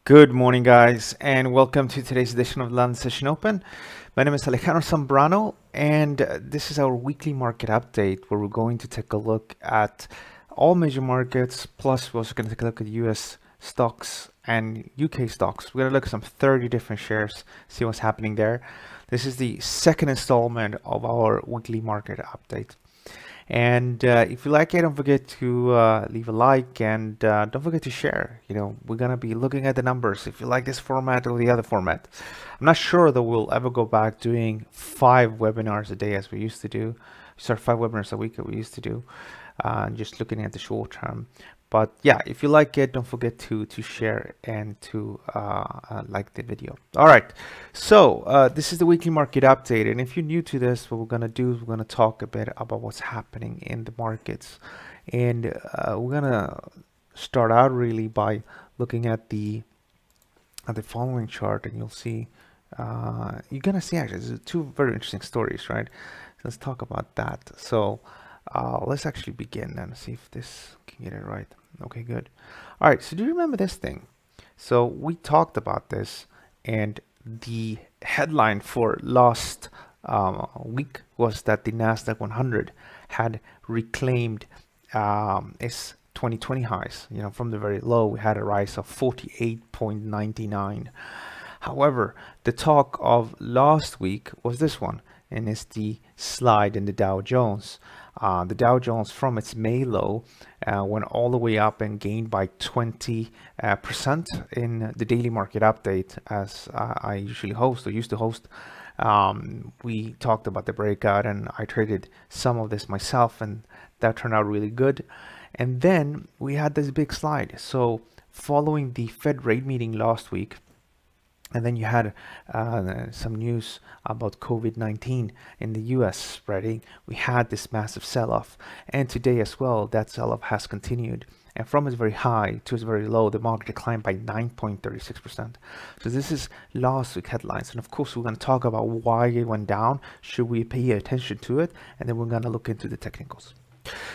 Good morning, guys, and welcome to today's edition of London Session Open. My name is Alejandro Zambrano, and this is our weekly market update where we're going to take a look at all major markets, plus we're also going to take a look at US stocks and UK stocks. We're going to look at some 30 different shares, see what's happening there. This is the second installment of our weekly market update. And if you like it, don't forget to leave a like and don't forget to share. We're going to be looking at the numbers if you like this format or the other format. I'm not sure that we'll ever go back doing 5 webinars a day as we used to do. 5 webinars a week that we used to do, just looking at the short term. But yeah, if you like it, don't forget to share and to like the video. All right, so this is the weekly market update. And if you're new to this, what we're going to do is we're going to talk a bit about what's happening in the markets. And we're going to start out really by looking at the following chart. And you'll see, you're going to see actually, there's 2 very interesting stories, right? So let's talk about that. So let's actually begin and see if this can get it right. Okay, good. All right, so do you remember this thing? So we talked about this, and the headline for last week was that the Nasdaq 100 had reclaimed its 2020 highs. From the very low, we had a rise of 48.99. However, the talk of last week was this one, and it's the slide in the Dow Jones. The Dow Jones from its May low went all the way up and gained by 20% in the daily market update, as I usually host or used to host. We talked about the breakout, and I traded some of this myself, and that turned out really good. And then we had this big slide. So following the Fed rate meeting last week, and then you had some news about COVID-19 in the US spreading. We had this massive sell-off. And today as well, that sell-off has continued. And from its very high to its very low, the market declined by 9.36%. So this is last week's headlines. And of course, we're going to talk about why it went down. Should we pay attention to it? And then we're going to look into the technicals.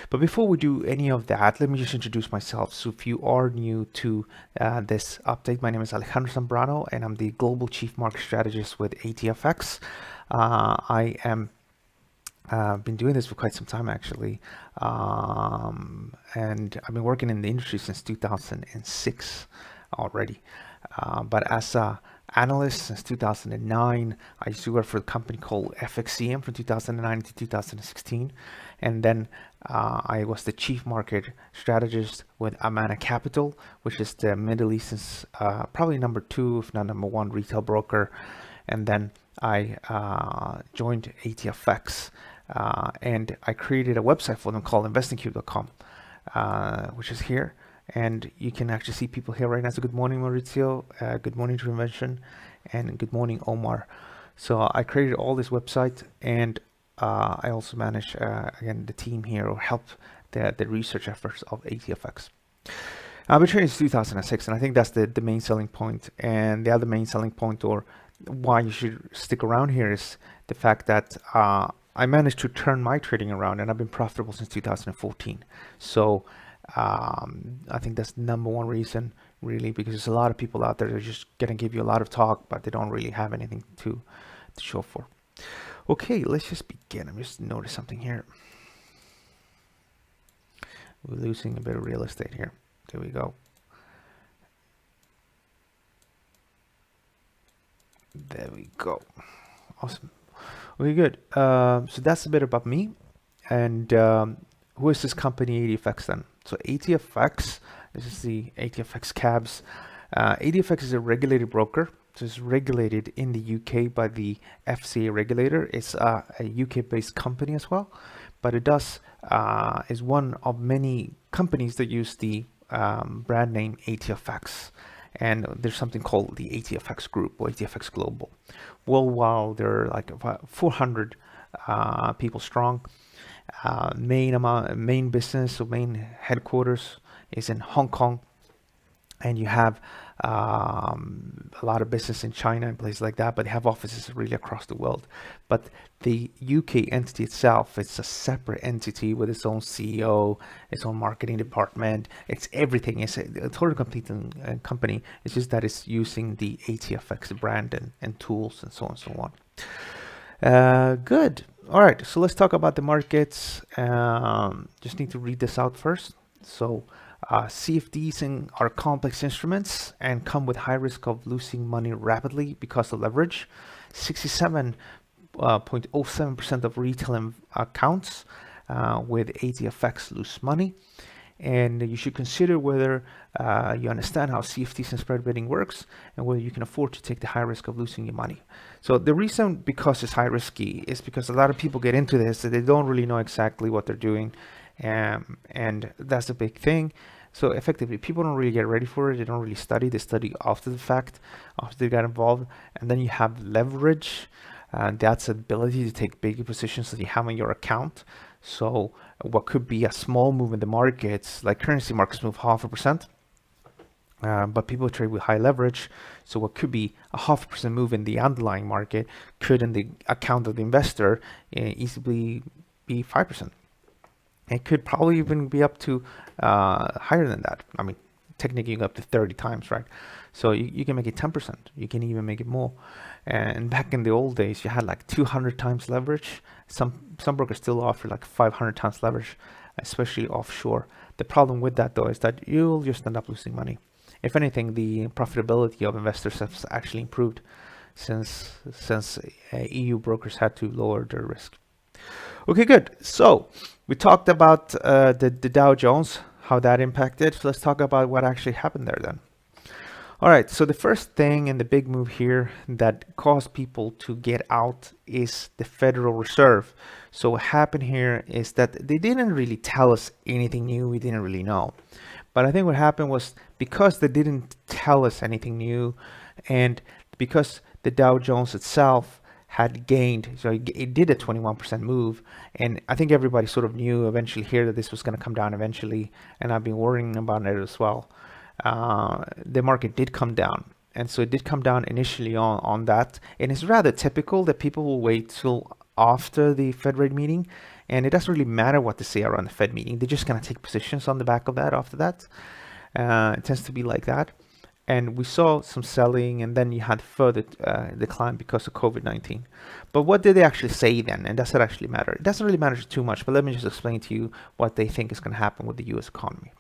But before we do any of that, let me just introduce myself. So if you are new to this update, my name is Alejandro Zambrano, and I'm the Global Chief Market Strategist with ATFX. I am been doing this for quite some time, actually. And I've been working in the industry since 2006 already. But as a analyst since 2009, I used to work for a company called FXCM from 2009 to 2016. And then I was the chief market strategist with Amana Capital, which is the Middle East's probably number 2, if not number 1 retail broker. And then I joined ATFX, and I created a website for them called investingcube.com, which is here. And you can actually see people here right now. So good morning, Maurizio. Good morning, Reinvention. And good morning, Omar. So I created all this website, and I also manage, again, the team here, or help the research efforts of ATFX. I've been trading since 2006, and I think that's the main selling point. And the other main selling point, or why you should stick around here, is the fact that I managed to turn my trading around, and I've been profitable since 2014. So I think that's the number 1 reason, really, because there's a lot of people out there that are just going to give you a lot of talk, but they don't really have anything to show for. Okay, let's just begin. I'm just noticing something here. We're losing a bit of real estate here. There we go. There we go. Awesome. Okay, good. So that's a bit about me. And who is this company, ATFX, then? So ATFX, this is the ATFX cabs. ATFX is a regulated broker. So it's regulated in the UK by the FCA regulator. It's a UK-based company as well, but it is one of many companies that use the brand name ATFX. And there's something called the ATFX Group or ATFX Global. Worldwide, there are like about 400 people strong. Main business or main headquarters is in Hong Kong, and you have a lot of business in China and places like that, but they have offices really across the world. But the UK entity itself, it's a separate entity with its own CEO, its own marketing department. It's everything. It's a totally complete company. It's just that it's using the ATFX brand and tools and so on and so on. Good. All right. So let's talk about the markets. Just need to read this out first. So CFDs are complex instruments and come with high risk of losing money rapidly because of leverage. 67.07% of retail accounts with ATFX lose money. And you should consider whether you understand how CFDs and spread betting works and whether you can afford to take the high risk of losing your money. So the reason because it's high risky is because a lot of people get into this and they don't really know exactly what they're doing. And that's a big thing. So effectively, people don't really get ready for it. They don't really study. They study after the fact, after they got involved. And then you have leverage. That's the ability to take bigger positions that you have on your account. So what could be a small move in the markets, like currency markets move 0.5%, but people trade with high leverage. So what could be a 0.5% move in the underlying market could in the account of the investor easily be 5%. It could probably even be up to higher than that. I mean, technically up to 30 times, right? So you can make it 10%. You can even make it more. And back in the old days, you had like 200 times leverage. Some brokers still offer like 500 times leverage, especially offshore. The problem with that though is that you'll just end up losing money. If anything, the profitability of investors has actually improved since EU brokers had to lower their risk. Okay, good. So we talked about the Dow Jones, how that impacted. So let's talk about what actually happened there then. All right, so the first thing and the big move here that caused people to get out is the Federal Reserve. So what happened here is that they didn't really tell us anything new. We didn't really know. But I think what happened was because they didn't tell us anything new and because the Dow Jones itself had gained, so it did a 21% move, and I think everybody sort of knew eventually here that this was going to come down eventually, and I've been worrying about it as well. The market did come down, and so it did come down initially on that, and it's rather typical that people will wait till after the Fed rate meeting, and it doesn't really matter what they say around the Fed meeting. They're just going to take positions on the back of that after that. It tends to be like that. And we saw some selling, and then you had further decline because of COVID-19. But what did they actually say then? And does it actually matter? It doesn't really matter too much, but let me just explain to you what they think is going to happen with the US economy.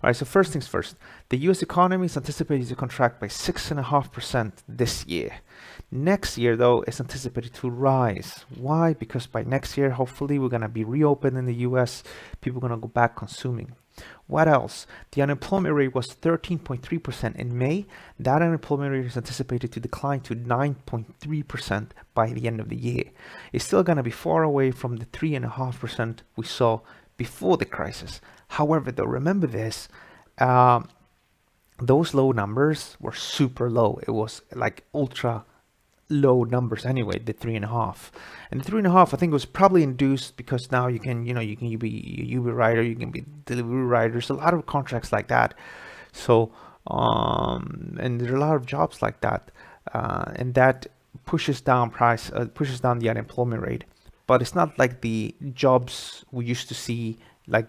All right, so first things first, the US economy is anticipated to contract by 6.5% this year. Next year, though, is anticipated to rise. Why? Because by next year, hopefully, we're going to be reopened in the US. People are going to go back consuming. What else? The unemployment rate was 13.3% in May. That unemployment rate is anticipated to decline to 9.3% by the end of the year. It's still going to be far away from the 3.5% we saw before the crisis. However, though, remember this, those low numbers were super low. It was like ultra low numbers anyway, the 3.5. And the 3.5, I think, was probably induced because now you can be a Uber rider, you can be delivery riders, a lot of contracts like that. So, and there are a lot of jobs like that, and that pushes down pushes down the unemployment rate. But it's not like the jobs we used to see, like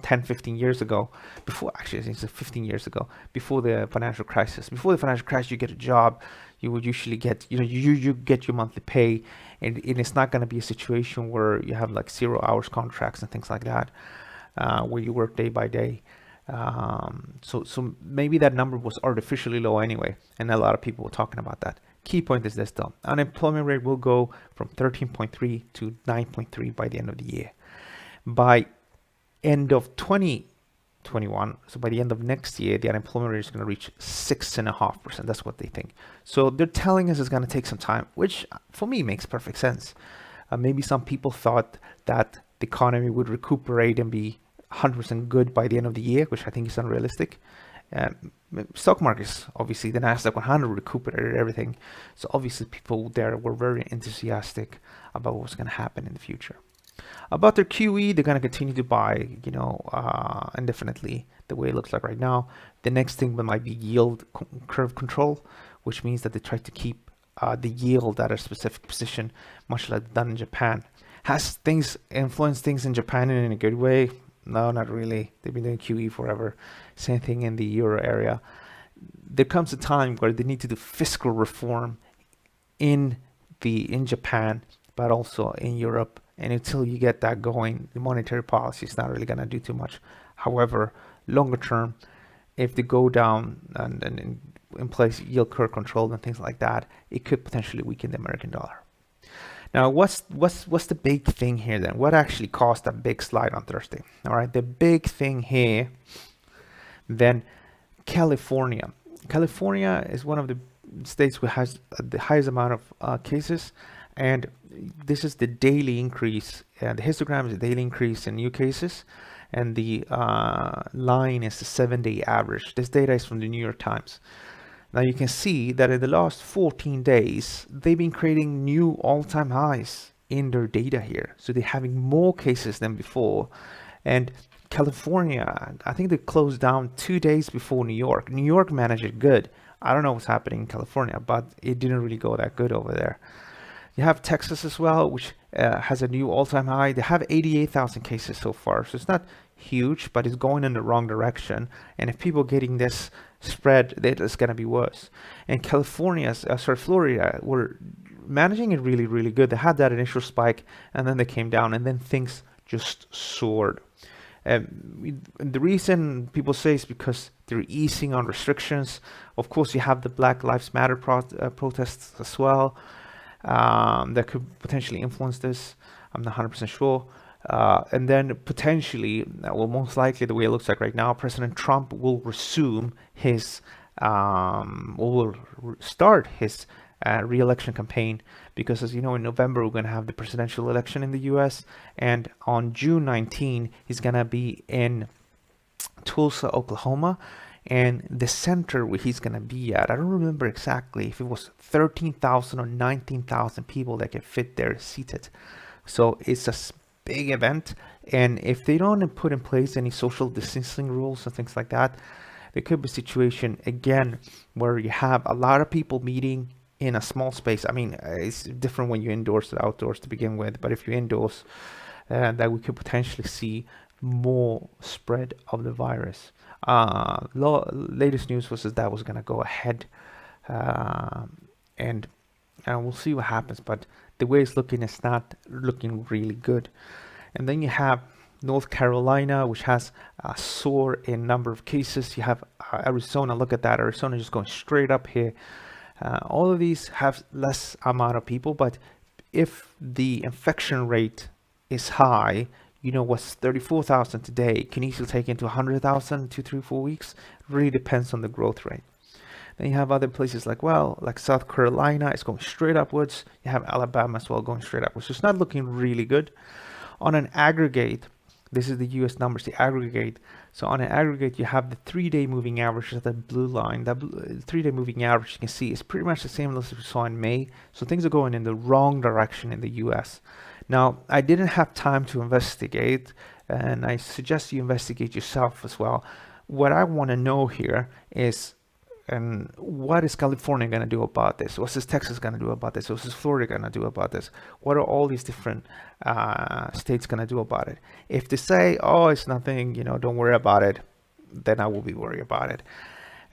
10, 15 years ago, before, actually, I think it's 15 years ago, before the financial crisis. Before the financial crisis, you get a job, you would usually get, you get your monthly pay, and it's not going to be a situation where you have like 0 hours contracts and things like that, where you work day by day. So maybe that number was artificially low anyway, and a lot of people were talking about that. Key point is this though, unemployment rate will go from 13.3 to 9.3 by the end of the year. By end of 2021, so by the end of next year, the unemployment rate is going to reach 6.5%. That's what they think. So they're telling us it's going to take some time, which for me makes perfect sense. Maybe some people thought that the economy would recuperate and be 100% good by the end of the year, which I think is unrealistic. Stock markets, obviously, the Nasdaq 100 recuperated everything. So obviously people there were very enthusiastic about what's going to happen in the future. About their QE, they're going to continue to buy, indefinitely, the way it looks like right now. The next thing might be yield curve control, which means that they try to keep the yield at a specific position, much like done in Japan. Has things influenced things in Japan in a good way? No, not really. They've been doing QE forever. Same thing in the euro area. There comes a time where they need to do fiscal reform in Japan, but also in Europe. And until you get that going, the monetary policy is not really going to do too much. However, longer term, if they go down and in place yield curve control and things like that, it could potentially weaken the American dollar. Now, what's the big thing here then? What actually caused that big slide on Thursday? All right, the big thing here, then California. California is one of the states which has the highest amount of cases, and this is the daily increase. The histogram is the daily increase in new cases, and the line is the 7-day average. This data is from the New York Times. Now you can see that in the last 14 days, they've been creating new all-time highs in their data here. So they're having more cases than before. And California, I think they closed down 2 days before New York. New York managed it good. I don't know what's happening in California, but it didn't really go that good over there. You have Texas as well, which has a new all-time high. They have 88,000 cases so far. So it's not huge, but it's going in the wrong direction. And if people getting this spread, it's going to be worse. And Florida were managing it really, really good. They had that initial spike, and then they came down, and then things just soared. The reason people say is because they're easing on restrictions. Of course, you have the Black Lives Matter protests as well that could potentially influence this. I'm not 100% sure. And then potentially, well, most likely the way it looks like right now, President Trump will resume his, will start his re-election campaign, because as you know, in November, we're going to have the presidential election in the US, and on June 19, he's going to be in Tulsa, Oklahoma, and the center where he's going to be at, I don't remember exactly if it was 13,000 or 19,000 people that can fit there seated. So it's a big event, and if they don't put in place any social distancing rules and things like that, there could be a situation again where you have a lot of people meeting in a small space. I mean, it's different when you're indoors and outdoors to begin with, but if you're indoors, that we could potentially see more spread of the virus. Latest news was that was going to go ahead, and we'll see what happens, but the way it's looking is not looking really good. And then you have North Carolina, which has a soar in number of cases. You have Arizona. Look at that. Arizona just going straight up here. All of these have less amount of people, but if the infection rate is high, you know, what's 34,000 today can easily take into 100,000 2, 3, 4 weeks. Really depends on the growth rate. Then you have other places like South Carolina, it's going straight upwards. You have Alabama as well going straight upwards. So it's not looking really good. On an aggregate, this is the US numbers, the aggregate. So on an aggregate, you have the 3-day moving average, the blue line. That 3-day moving average, you can see, is pretty much the same as we saw in May. So things are going in the wrong direction in the US. Now, I didn't have time to investigate, and I suggest you investigate yourself as well. What I want to know here is, and what is California going to do about this? What is Texas going to do about this? What is Florida going to do about this? What are all these different states going to do about it? If they say, oh, it's nothing, you know, don't worry about it, then I will be worried about it.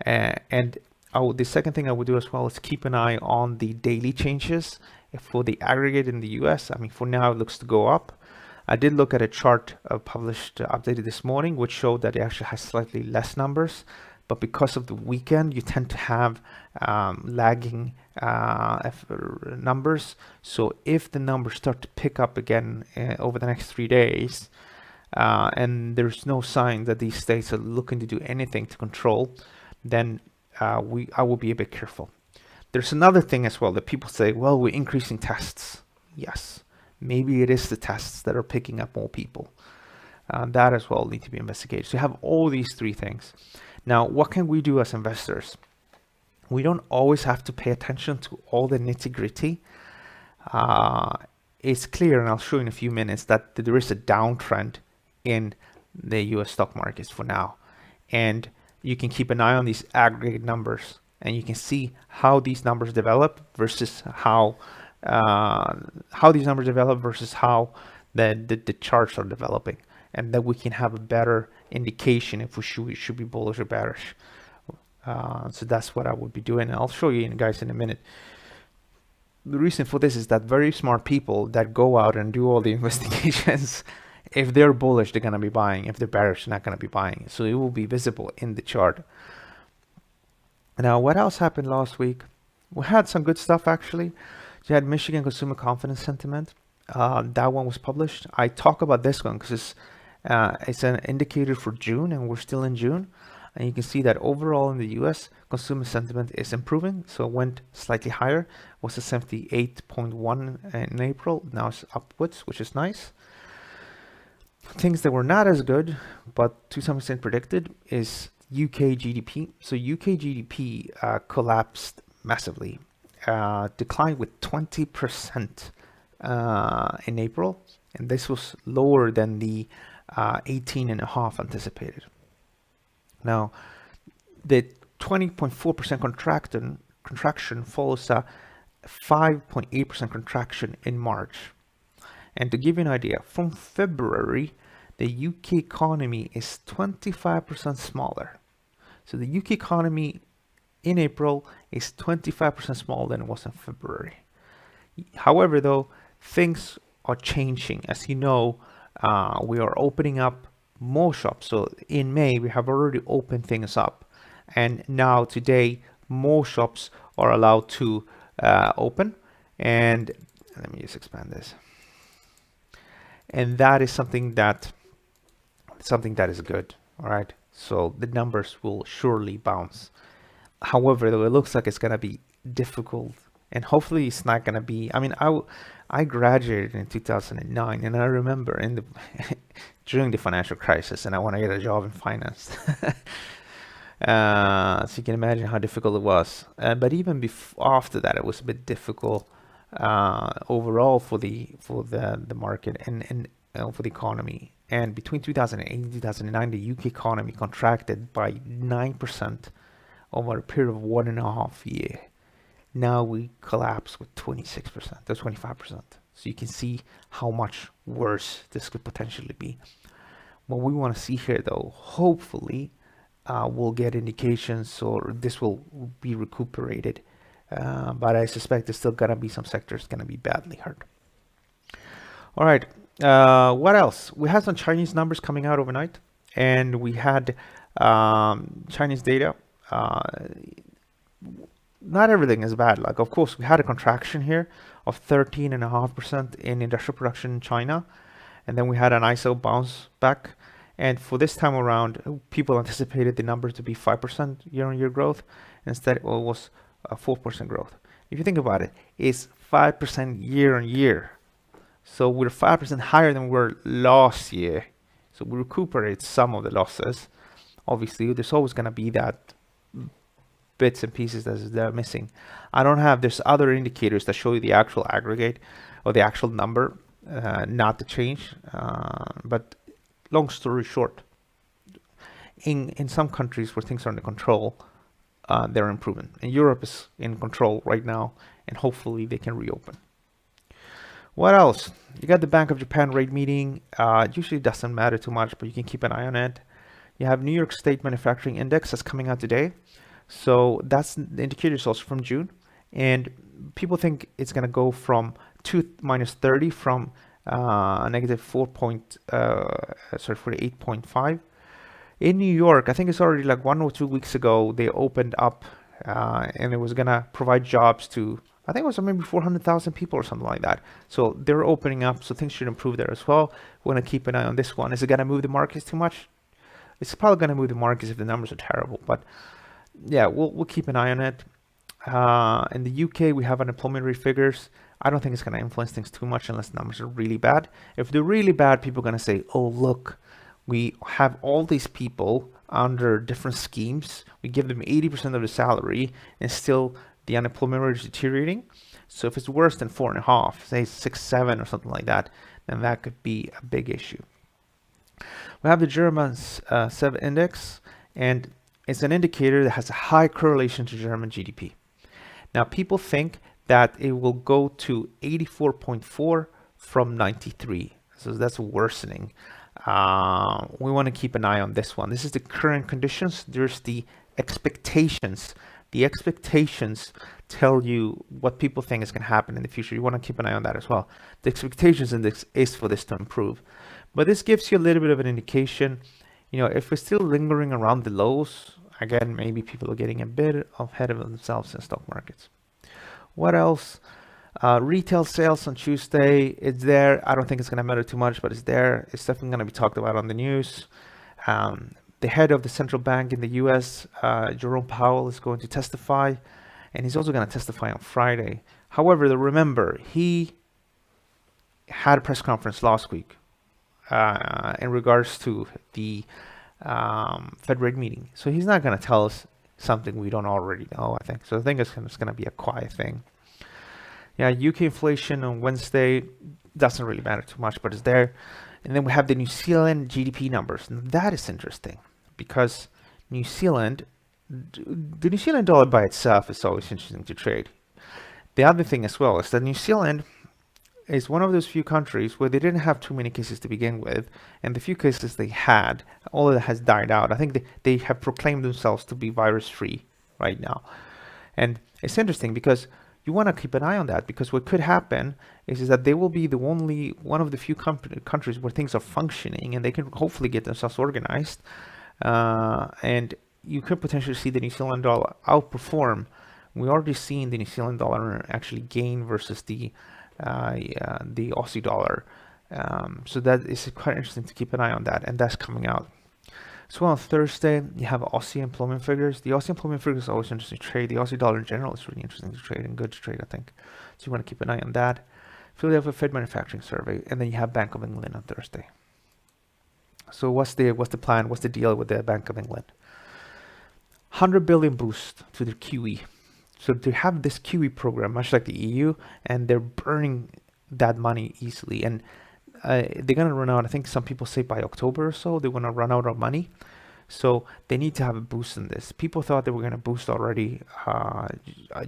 The second thing I would do as well is keep an eye on the daily changes for the aggregate in the US. I mean, for now, it looks to go up. I did look at a chart updated this morning, which showed that it actually has slightly less numbers. But because of the weekend, you tend to have lagging numbers. So if the numbers start to pick up again over the next 3 days, and there's no sign that these states are looking to do anything to control, then I will be a bit careful. There's another thing as well that people say, well, we're increasing tests. Yes, maybe it is the tests that are picking up more people. That as well need to be investigated. So you have all these three things. Now, what can we do as investors? We don't always have to pay attention to all the nitty-gritty. it's clear, and I'll show you in a few minutes, that there is a downtrend in the US stock markets for now. And you can keep an eye on these aggregate numbers, and you can see how these numbers develop versus how these numbers develop versus how the charts are developing, and that we can have a better indication if we should be bullish or bearish. So that's what I would be doing, and I'll show you guys in a minute. The reason for this is that very smart people that go out and do all the investigations, if they're bullish, they're going to be buying. If they're bearish, they're not going to be buying. So it will be visible in the chart. Now, what else happened last week? We had some good stuff, actually. You had Michigan Consumer Confidence Sentiment. That one was published. I talk about this one because it's an indicator for June, and we're still in June. And you can see that overall in the US, consumer sentiment is improving. So it went slightly higher. It was a 78.1 in April. Now it's upwards, which is nice. Things that were not as good, but to some extent predicted, is UK GDP. So UK GDP collapsed massively, declined with 20% in April. And this was lower than the 18.5 anticipated. Now, the 20.4% contraction follows a 5.8% contraction in March. And to give you an idea, from February, the UK economy is 25% smaller. So the UK economy in April is 25% smaller than it was in February. However, though, things are changing. As you know, we are opening up more shops. So in May, we have already opened things up. And now today, more shops are allowed to open. And let me just expand this. And that is something that is good. All right. So the numbers will surely bounce. However, though, it looks like it's going to be difficult, and hopefully it's not going to be. I mean, I graduated in 2009, and I remember during the financial crisis, and I want to get a job in finance. So you can imagine how difficult it was. But even after that, it was a bit difficult overall for the market and for the economy. And between 2008 and 2009, the UK economy contracted by 9% over a period of 1.5 years. Now we collapse with 26%, that's 25%. So you can see how much worse this could potentially be. What we want to see here, though, hopefully we'll get indications, or this will be recuperated. But I suspect there's still going to be some sectors going to be badly hurt. All right. What else? We had some Chinese numbers coming out overnight, and we had Chinese data. Not everything is bad. Like, of course, we had a contraction here of 13.5% in industrial production in China, and then we had an ISO bounce back. And for this time around, people anticipated the numbers to be 5% year-on-year growth. Instead, it was 4% growth. If you think about it, it's 5% year-on-year. So we're 5% higher than we were last year. So we recuperate some of the losses. Obviously, there's always going to be that bits and pieces that are missing. There's other indicators that show you the actual aggregate or the actual number, not the change. But long story short, in some countries where things are under control, they're improving. And Europe is in control right now, and hopefully they can reopen. What else? You got the Bank of Japan rate meeting. It usually doesn't matter too much, but you can keep an eye on it. You have New York State Manufacturing Index that's coming out today. So that's the indicator source from June. And people think it's going to go from -30 from negative 48.5. In New York, I think it's already like 1 or 2 weeks ago, they opened up and it was going to provide jobs to, I think it was maybe 400,000 people or something like that. So they're opening up, so things should improve there as well. We want to keep an eye on this one. Is it going to move the markets too much? It's probably going to move the markets if the numbers are terrible, but yeah, we'll keep an eye on it. In the UK, we have unemployment rate figures. I don't think it's going to influence things too much unless the numbers are really bad. If they're really bad, people are going to say, oh, look, we have all these people under different schemes. We give them 80% of the salary, and still the unemployment rate is deteriorating. So if it's worse than 4.5, say 6, 7 or something like that, then that could be a big issue. We have the German 7 index, and it's an indicator that has a high correlation to German GDP. Now, people think that it will go to 84.4 from 93. So that's worsening. We want to keep an eye on this one. This is the current conditions. There's the expectations. The expectations tell you what people think is going to happen in the future. You want to keep an eye on that as well. The expectations index is for this to improve. But this gives you a little bit of an indication. You know, if we're still lingering around the lows, again, maybe people are getting a bit ahead of themselves in stock markets. What else? Retail sales on Tuesday, it's there. I don't think it's going to matter too much, but it's there. It's definitely going to be talked about on the news. The head of the central bank in the US, Jerome Powell, is going to testify, and he's also going to testify on Friday. However, remember, he had a press conference last week in regards to the Fed rate meeting. So he's not going to tell us something we don't already know, I think. So I think it's going to be a quiet thing. Yeah, UK inflation on Wednesday doesn't really matter too much, but it's there. And then we have the New Zealand GDP numbers. And that is interesting because New Zealand, the New Zealand dollar by itself is always interesting to trade. The other thing as well is that New Zealand is one of those few countries where they didn't have too many cases to begin with. And the few cases they had, all of that has died out. I think they have proclaimed themselves to be virus-free right now. And it's interesting because you want to keep an eye on that, because what could happen is that they will be the only one of the few countries where things are functioning and they can hopefully get themselves organized. And you could potentially see the New Zealand dollar outperform. We already seen the New Zealand dollar actually gain versus the Aussie dollar. So that is quite interesting to keep an eye on that, and that's coming out. So on Thursday, you have Aussie employment figures. The Aussie employment figures are always interesting to trade. The Aussie dollar in general is really interesting to trade and good to trade, I think. So you want to keep an eye on that. Philadelphia Fed manufacturing survey, and then you have Bank of England on Thursday. So what's the plan? What's the deal with the Bank of England? 100 billion boost to the QE. So they have this QE program, much like the EU, and they're burning that money easily. And they're going to run out, I think some people say by October or so, they want to run out of money. So they need to have a boost in this. People thought they were going to boost already.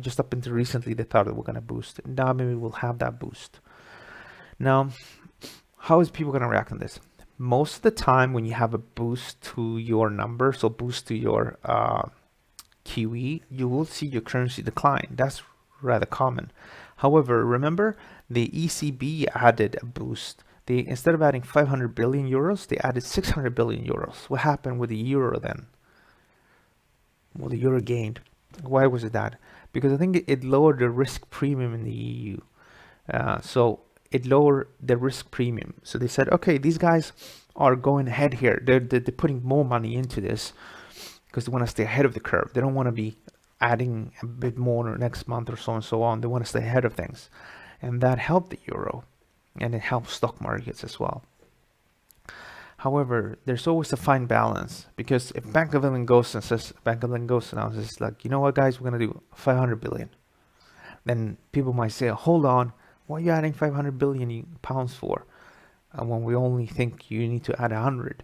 Just up until recently, they thought they were going to boost. Now maybe we'll have that boost. Now, how is people going to react on this? Most of the time when you have a boost to your number, so boost to your QE, you will see your currency decline. That's rather common. However, remember the ECB added a boost. Instead of adding 500 billion euros, they added 600 billion euros. What happened with the euro then? Well, the euro gained. Why was it that? Because I think it lowered the risk premium in the EU. So it lowered the risk premium. So they said, okay, these guys are going ahead here. They're putting more money into this because they want to stay ahead of the curve. They don't want to be adding a bit more next month or so and so on. They want to stay ahead of things. And that helped the euro. And it helps stock markets as well. However, there's always a fine balance, because if Bank of England goes and announces like, you know what, guys, we're going to do 500 billion. Then people might say, hold on, what are you adding 500 billion pounds for? When we only think you need to add 100.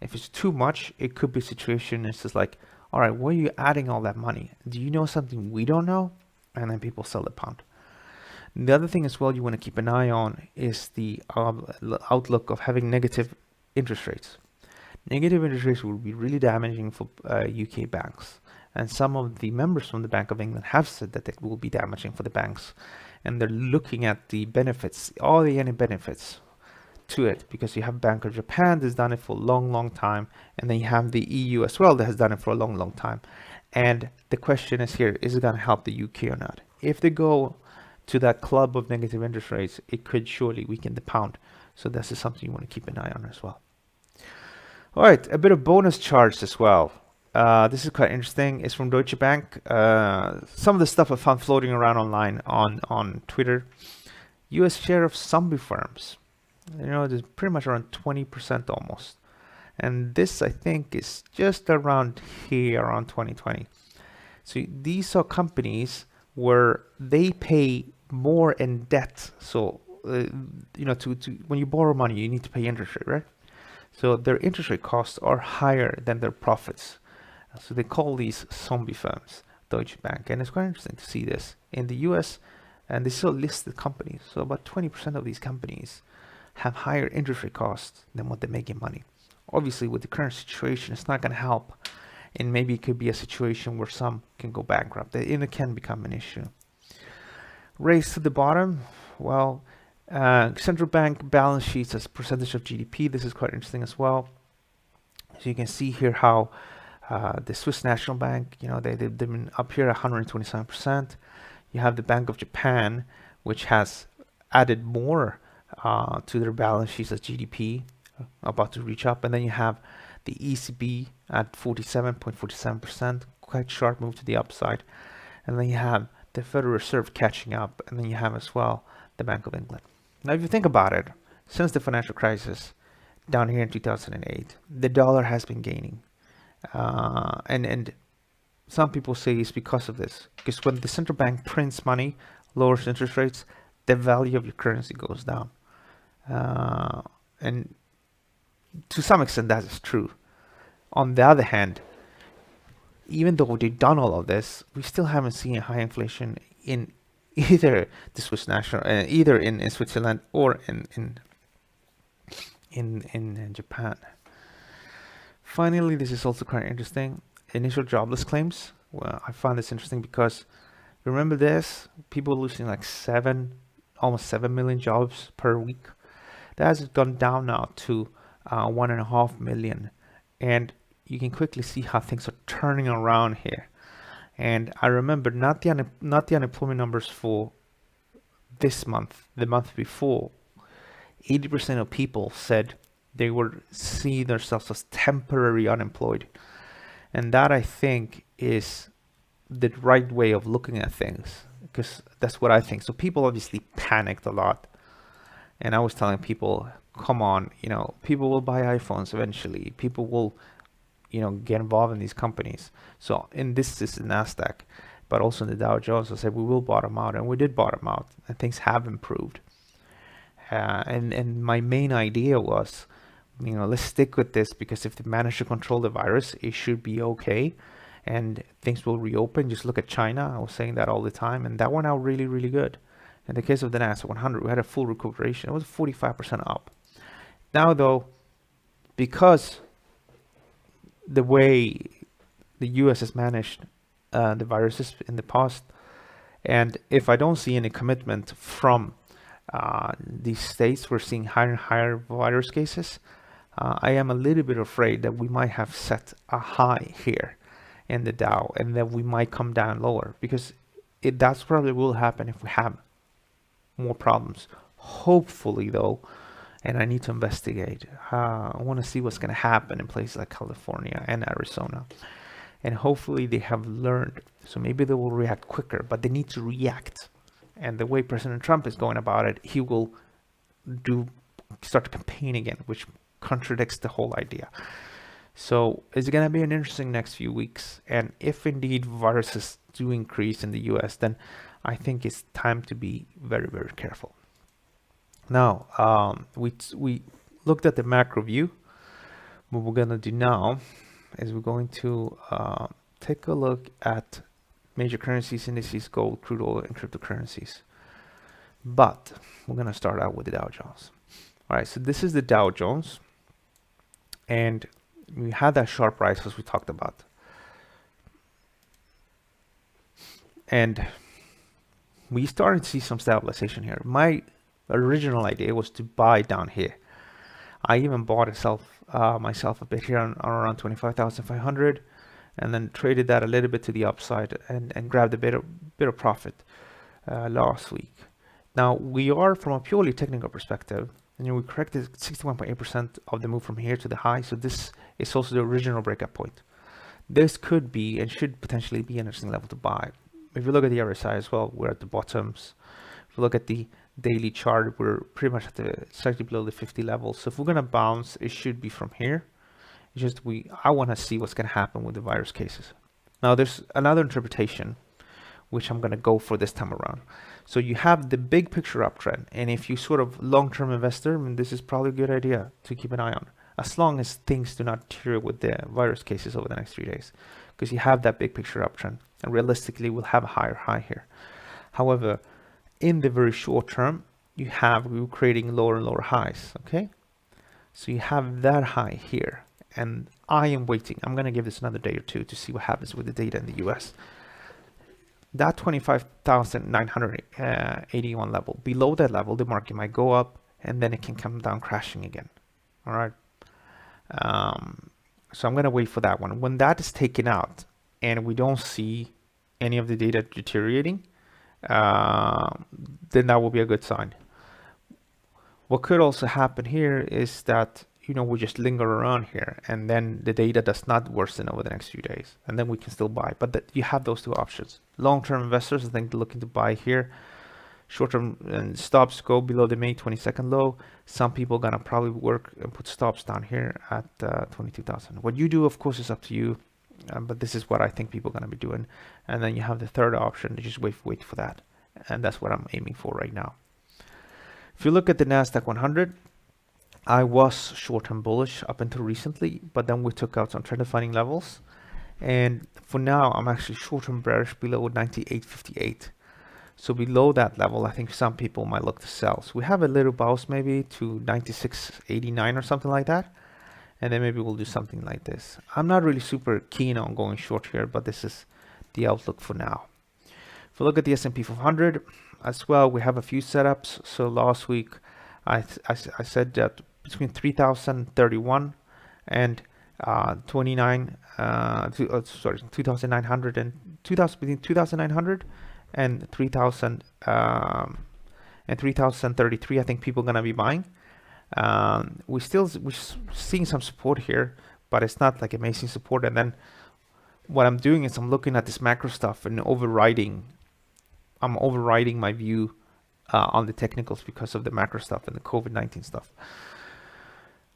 If it's too much, it could be a situation. It's just like, all right, why are you adding all that money? Do you know something we don't know? And then people sell the pound. The other thing as well you want to keep an eye on is the outlook of having negative interest rates. Negative interest rates will be really damaging for UK banks. And some of the members from the Bank of England have said that it will be damaging for the banks. And they're looking at the benefits, all the any benefits to it, because you have Bank of Japan that's done it for a long, long time. And then you have the EU as well that has done it for a long, long time. And the question is here, is it going to help the UK or not? If they go to that club of negative interest rates, it could surely weaken the pound. So this is something you want to keep an eye on as well. All right, a bit of bonus charts as well. This is quite interesting. It's from Deutsche Bank. Some of the stuff I found floating around online on Twitter. US share of zombie firms. You know, there's pretty much around 20% almost. And this, I think, is just around here, around 2020. So these are companies where they pay more in debt. So, you know, to when you borrow money, you need to pay interest rate, right? So their interest rate costs are higher than their profits. So they call these zombie firms, Deutsche Bank. And it's quite interesting to see this in the US, and they still listed companies. So about 20% of these companies have higher interest rate costs than what they make in money. Obviously, with the current situation, it's not going to help. And maybe it could be a situation where some can go bankrupt, and it can become an issue. Race to the bottom. Well, central bank balance sheets as percentage of GDP. This is quite interesting as well. So you can see here how the Swiss National Bank, you know, they've been up here 127%. You have the Bank of Japan, which has added more to their balance sheets as GDP, about to reach up. And then you have the ECB at 47.47%, quite sharp move to the upside. And then you have the Federal Reserve catching up. And then you have as well the Bank of England. Now, if you think about it, since the financial crisis down here in 2008, the dollar has been gaining. And some people say it's because of this. Because when the central bank prints money, lowers interest rates, the value of your currency goes down. And to some extent, that is true. On the other hand, even though they've done all of this, we still haven't seen a high inflation in either the Swiss national, either in Switzerland or in Japan. Finally, this is also quite interesting. Initial jobless claims. Well, I found this interesting because remember this, people losing like almost 7 million jobs per week. That has gone down now to 1.5 million, and you can quickly see how things are turning around here. And I remember not the unemployment numbers for this month, the month before. 80% of people said they would see themselves as temporary unemployed, and that, I think, is the right way of looking at things, because that's what I think. So people obviously panicked a lot, and I was telling people, come on, you know, people will buy iPhones eventually. People will, you know, get involved in these companies. So in this is the Nasdaq, but also in the Dow Jones, I said we will bottom out, and we did bottom out, and things have improved. And my main idea was, you know, let's stick with this, because if they manage to control the virus, it should be okay, and things will reopen. Just look at China. I was saying that all the time, and that went out really, really good. In the case of the Nasdaq 100, we had a full recuperation. It was 45% up. Now, though, because the way the US has managed the viruses in the past, and if I don't see any commitment from these states, we're seeing higher and higher virus cases. I am a little bit afraid that we might have set a high here in the Dow, and that we might come down lower, because that's probably will happen if we have more problems. Hopefully, though, and I need to investigate. I want to see what's going to happen in places like California and Arizona, and hopefully they have learned. So maybe they will react quicker, but they need to react. And the way President Trump is going about it, he will start to campaign again, which contradicts the whole idea. So it's going to be an interesting next few weeks. And if indeed viruses do increase in the US, then I think it's time to be very, very careful. Now, we looked at the macro view. What we're going to do now is we're going to take a look at major currencies, indices, gold, crude oil, and cryptocurrencies. But we're going to start out with the Dow Jones. All right, so this is the Dow Jones. And we had that sharp rise as we talked about. And we started to see some stabilization here. My original idea was to buy down here. I even bought myself a bit here on around 25,500, and then traded that a little bit to the upside and grabbed a bit of profit last week. Now we are, from a purely technical perspective, and we corrected 61.8% of the move from here to the high. So this is also the original breakup point. This could be and should potentially be an interesting level to buy. If you look at the RSI as well, we're at the bottoms. If you look at the daily chart, we're pretty much at the slightly below the 50 level. So if we're gonna bounce, it should be from here. It's just I want to see what's gonna happen with the virus cases. Now there's another interpretation, which I'm going to go for this time around. So you have the big picture uptrend, and if you sort of long-term investor, I mean, this is probably a good idea to keep an eye on, as long as things do not deteriorate with the virus cases over the next 3 days, because you have that big picture uptrend, and realistically we'll have a higher high here. However, in the very short term, we're creating lower and lower highs, okay? So you have that high here, and I am waiting. I'm going to give this another day or two to see what happens with the data in the US. That 25,981 level, below that level, the market might go up and then it can come down crashing again. All right. So I'm going to wait for that one. When that is taken out and we don't see any of the data deteriorating, then that will be a good sign. What could also happen here is that, you know, we just linger around here and then the data does not worsen over the next few days, and then we can still buy. But you have those two options. Long-term investors, I think, looking to buy here. Short-term stops go below the May 22nd low. Some people are gonna probably work and put stops down here at 22,000. What you do, of course, is up to you, but this is what I think people are gonna be doing. And then you have the third option to just wait for that, and that's what I'm aiming for right now. If you look at the Nasdaq 100, I was short-term bullish up until recently, but then we took out some trend defining levels. And for now, I'm actually short-term bearish below 98.58. So below that level, I think some people might look to sell. So we have a little bounce maybe to 96.89 or something like that. And then maybe we'll do something like this. I'm not really super keen on going short here, but this is the outlook for now. If we look at the S&P 500 as well, we have a few setups. So last week, I said that between 3,031 and 2,900 and 2,000, between 2,900 and 3,000 and 3,033, I think people are gonna be buying. We're seeing some support here, but it's not like amazing support. And then what I'm doing is I'm looking at this macro stuff and I'm overriding my view on the technicals because of the macro stuff and the COVID-19 stuff.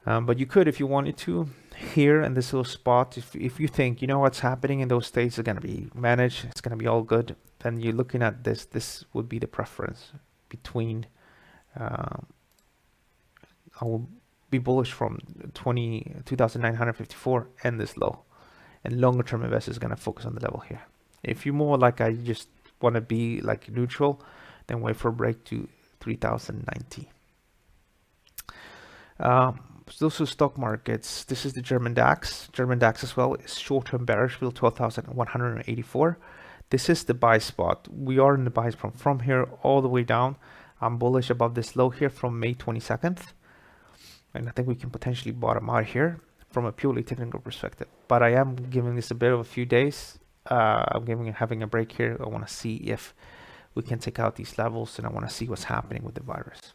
But you could, if you wanted to, here in this little spot, if you think, you know, what's happening in those states are going to be managed, it's going to be all good, then you're looking at this would be the preference between, I will be bullish from 2,954 and this low. And longer term investors are going to focus on the level here. If you're more like I just want to be like neutral, then wait for a break to 3,090. Those are stock markets. This is the German DAX. German DAX as well is short-term bearish, below 12,184. This is the buy spot. We are in the buy from here all the way down. I'm bullish above this low here from May 22nd. And I think we can potentially bottom out here from a purely technical perspective. But I am giving this a bit of a few days. I'm having a break here. I want to see if we can take out these levels, and I want to see what's happening with the virus.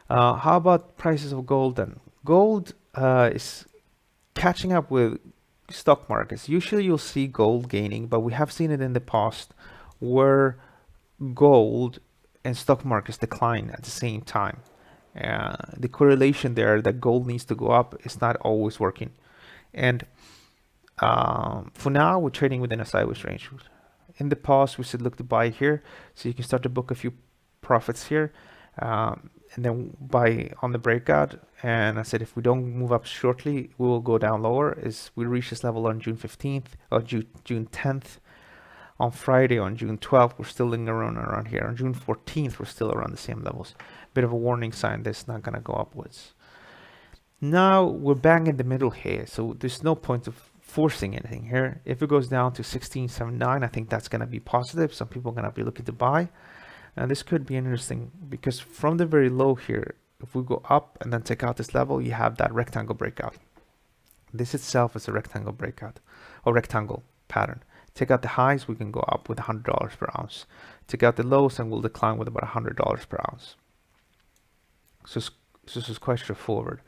How about prices of gold then? Gold is catching up with stock markets. Usually you'll see gold gaining, but we have seen it in the past where gold and stock markets decline at the same time. The correlation there that gold needs to go up is not always working. And for now, we're trading within a sideways range. In the past, we said look to buy here, so you can start to book a few profits here. And then buy on the breakout. And I said if we don't move up shortly, we will go down lower. Is we reach this level on June 15th or June 10th. On Friday, on June 12th, we're still lingering around here. On June 14th, we're still around the same levels. Bit of a warning sign that it's not going to go upwards. Now we're bang in the middle here, so there's no point of forcing anything here. If it goes down to 16.79, I think that's going to be positive. Some people are going to be looking to buy. And this could be interesting because from the very low here, if we go up and then take out this level, you have that rectangle breakout. This itself is a rectangle breakout or rectangle pattern. Take out the highs, we can go up with $100 per ounce. Take out the lows and we'll decline with about $100 per ounce. So this is quite straightforward.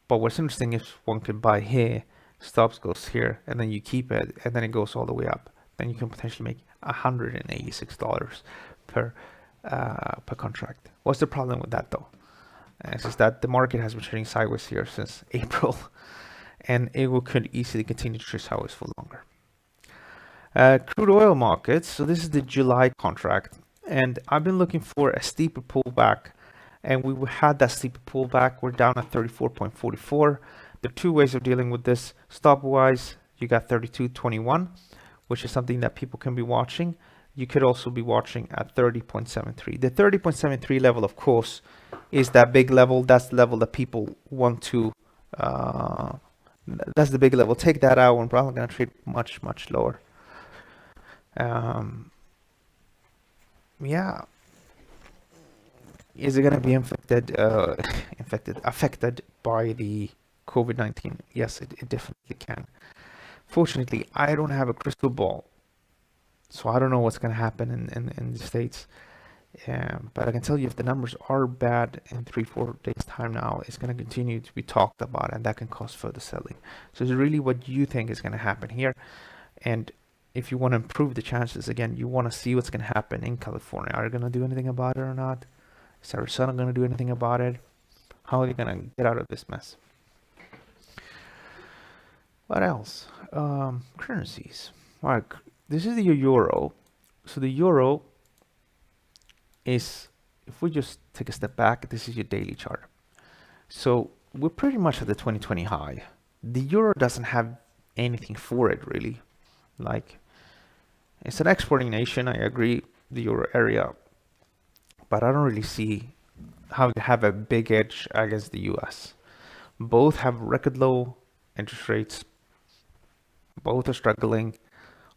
But what's interesting is one can buy here, stops goes here, and then you keep it, and then it goes all the way up. Then you can potentially make $186 per contract. What's the problem with that though? It's just that the market has been trading sideways here since April, and it could easily continue to trade sideways for longer. Crude oil markets. So this is the July contract, and I've been looking for a steeper pullback, and we had that steeper pullback. We're down at 34.44. There are two ways of dealing with this. Stop wise, you got 32.21, which is something that people can be watching. You could also be watching at 30.73. The 30.73 level, of course, is that big level. That's the level that people want to, that's the big level. Take that out, and we're probably going to trade much, much lower. Yeah. Is it going to be affected by the COVID-19? Yes, it definitely can. Fortunately, I don't have a crystal ball, so I don't know what's going to happen in the States. But I can tell you, if the numbers are bad in 3-4 days time now, it's going to continue to be talked about, and that can cause further selling. So it's really what you think is going to happen here. And if you want to improve the chances, again, you want to see what's going to happen in California. Are they going to do anything about it or not? Is Arizona going to do anything about it? How are they going to get out of this mess? What else? Currencies. All right, this is the euro. So the euro is, if we just take a step back, this is your daily chart. So we're pretty much at the 2020 high. The euro doesn't have anything for it, really. Like, it's an exporting nation, I agree, the euro area, but I don't really see how to have a big edge against the US. Both have record low interest rates. Both are struggling.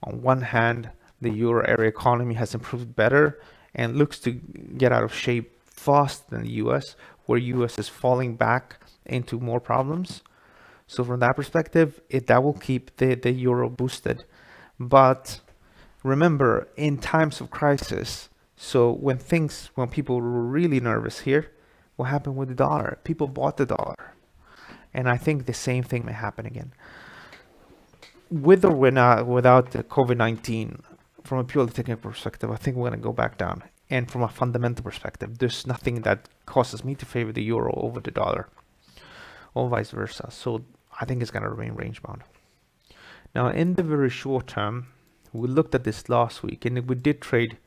On one hand, the euro area economy has improved better and looks to get out of shape faster than the US, where US is falling back into more problems. So from that perspective, that will keep the euro boosted. But remember, in times of crisis, so when people were really nervous here, what happened with the dollar? People bought the dollar. And I think the same thing may happen again. With or without the COVID-19, from a purely technical perspective, I think we're going to go back down. And from a fundamental perspective, there's nothing that causes me to favor the euro over the dollar, or vice versa. So I think it's going to remain range bound. Now, in the very short term, we looked at this last week, and we did trade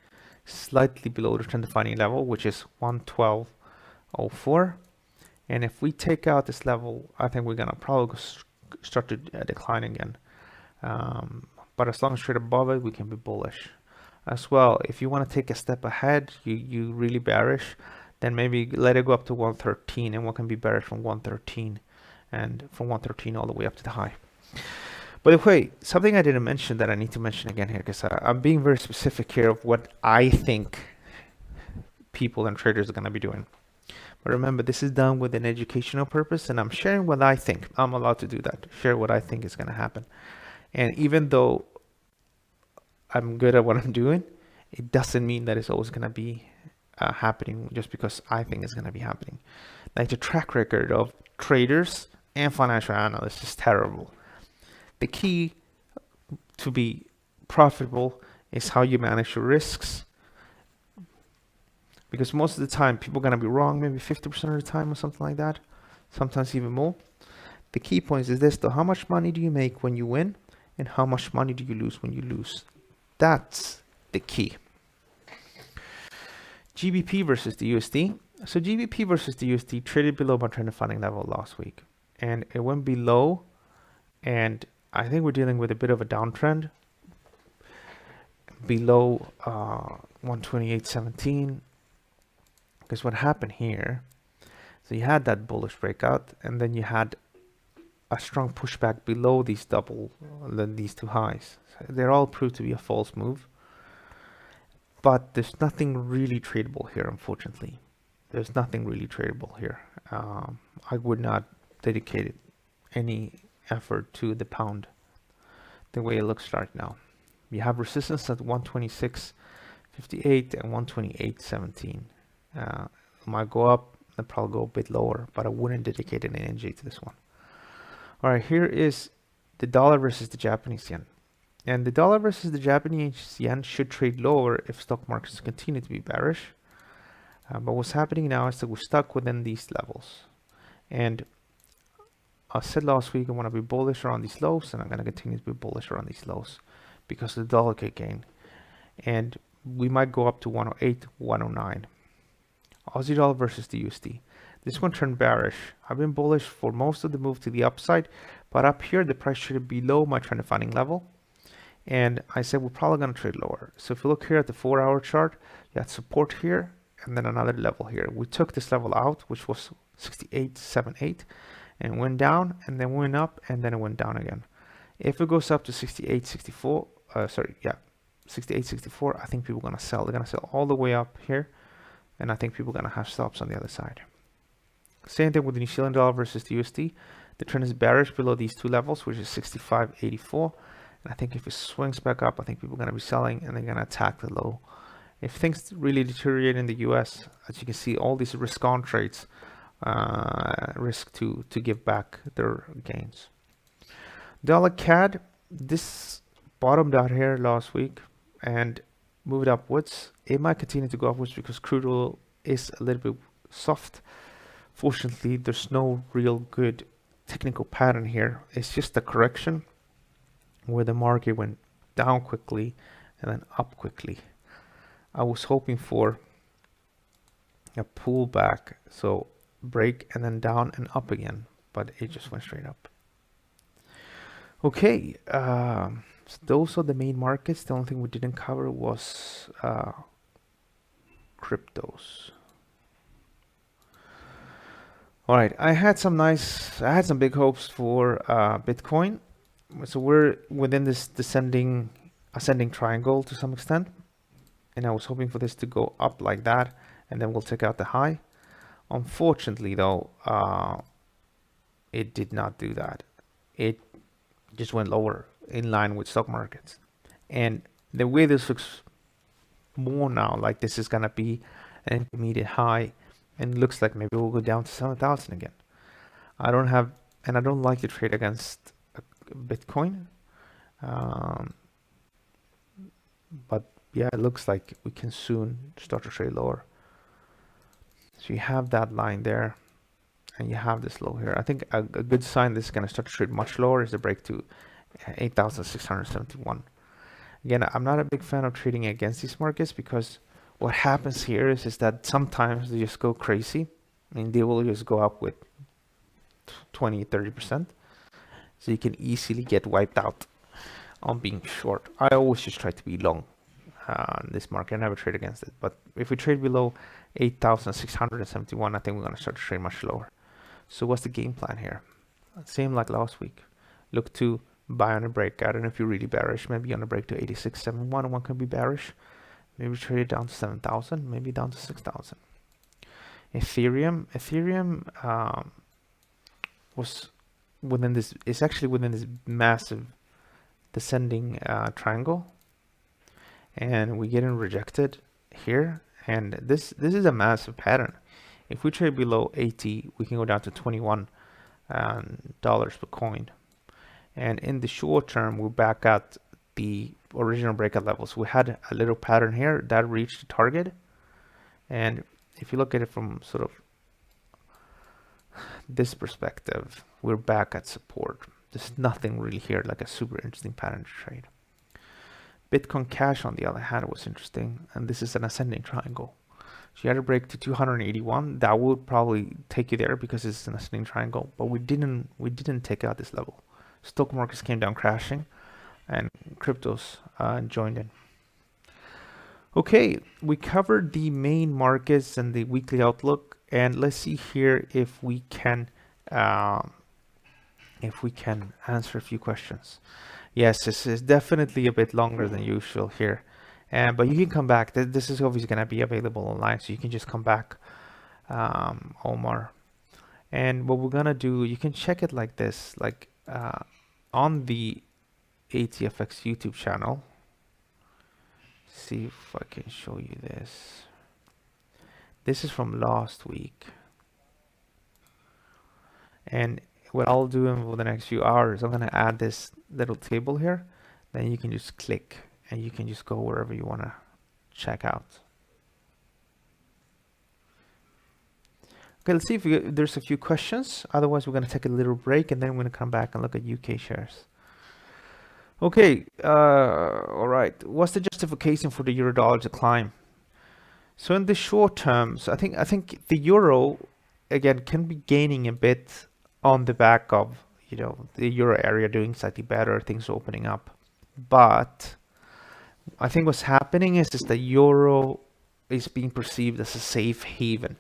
slightly below the trend defining level, which is 112.04. And if we take out this level, I think we're going to probably start to decline again. But as long as trade above it, we can be bullish. As well, if you want to take a step ahead, you really bearish, then maybe let it go up to 113, and what can be bearish from 113, and from 113 all the way up to the high. By the way, something I didn't mention that I need to mention again here, because I'm being very specific here of what I think people and traders are going to be doing. But remember, this is done with an educational purpose, and I'm sharing what I think. I'm allowed to do that, share what I think is going to happen. And even though I'm good at what I'm doing, it doesn't mean that it's always going to be happening just because I think it's going to be happening. Like, the track record of traders and financial analysts is terrible. The key to be profitable is how you manage your risks. Because most of the time, people are going to be wrong, maybe 50% of the time or something like that. Sometimes even more. The key point is this, though. How much money do you make when you win? And how much money do you lose when you lose? That's the key. GBP versus the USD. So GBP versus the USD traded below my trend defining level last week. And it went below, and I think we're dealing with a bit of a downtrend. Below 128.17. Because what happened here, so you had that bullish breakout, and then you had a strong pushback below these these two highs. So they're all proved to be a false move. But there's nothing really tradable here, unfortunately. There's nothing really tradable here. I would not dedicate any effort to the pound the way it looks right now. You have resistance at 126.58 and 128.17. Might go up and probably go a bit lower, but I wouldn't dedicate any energy to this one. All right, here is the dollar versus the Japanese yen. And the dollar versus the Japanese yen should trade lower if stock markets continue to be bearish. But what's happening now is that we're stuck within these levels. And I said last week I want to be bullish around these lows, and I'm going to continue to be bullish around these lows. because of the dollar could gain. And we might go up to 108, 109. Aussie dollar versus the USD. This one turned bearish. I've been bullish for most of the move to the upside, but up here the price should be below my trend defining level. And I said we're probably going to trade lower. So if you look here at the 4-hour chart, you had support here and then another level here. We took this level out, which was 68.78, and went down and then went up and then it went down again. If it goes up to 68.64, 68.64, I think people are going to sell. They're going to sell all the way up here, and I think people are going to have stops on the other side. Same thing with the New Zealand dollar versus the USD. The trend is bearish below these two levels, which is 65.84. And I think if it swings back up, I think people are going to be selling and they're going to attack the low. If things really deteriorate in the US, as you can see, all these risk-on trades risk to give back their gains. Dollar CAD, this bottomed out here last week and moved upwards. It might continue to go upwards because crude oil is a little bit soft. Fortunately, there's no real good technical pattern here. It's just a correction where the market went down quickly and then up quickly. I was hoping for a pullback, so break and then down and up again, but it just went straight up. Okay, so those are the main markets. The only thing we didn't cover was cryptos. All right, I had some big hopes for Bitcoin. So we're within this ascending triangle to some extent. And I was hoping for this to go up like that, and then we'll take out the high. Unfortunately, though, it did not do that. It just went lower in line with stock markets. And the way this looks more now, like this is going to be an intermediate high, and it looks like maybe we'll go down to 7,000 again. I don't like to trade against Bitcoin. But yeah, it looks like we can soon start to trade lower. So you have that line there, and you have this low here. I think a good sign this is going to start to trade much lower is the break to 8,671. Again, I'm not a big fan of trading against these markets because what happens here is that sometimes they just go crazy. I mean, they will just go up with 20-30%. So you can easily get wiped out on being short. I always just try to be long this market. I never trade against it. But if we trade below 8,671, I think we're going to start to trade much lower. So what's the game plan here? Same like last week. Look to buy on a break. I don't know if you're really bearish. Maybe on a break to 86.71, one can be bearish. Maybe trade it down to 7,000, maybe down to 6,000. Ethereum was within this. It's actually within this massive descending triangle, and we're getting rejected here. And this is a massive pattern. If we trade below 80, we can go down to $21 per coin. And in the short term, we're back at the original breakout levels. We had a little pattern here that reached the target. And if you look at it from sort of this perspective, we're back at support. There's nothing really here like a super interesting pattern to trade. Bitcoin Cash, on the other hand, was interesting. And this is an ascending triangle. So you had to break to 281. That would probably take you there because it's an ascending triangle. But we didn't take out this level. Stock markets came down crashing, and cryptos joined in. Okay, we covered the main markets and the weekly outlook, and let's see here if we can answer a few questions. Yes, this is definitely a bit longer than usual here, but you can come back. This is obviously going to be available online, so you can just come back, Omar. And what we're gonna do, you can check it like this, like on the ATFX YouTube channel. See if I can show you this. This is from last week. And what I'll do over the next few hours, I'm going to add this little table here. Then you can just click and you can just go wherever you want to check out. Okay, let's see if there's a few questions. Otherwise, we're going to take a little break and then we're going to come back and look at UK shares. Okay, all right. What's the justification for the euro dollar to climb? So in the short term, so I think the euro again can be gaining a bit on the back of the euro area doing slightly better, things opening up. But I think what's happening is the euro is being perceived as a safe haven.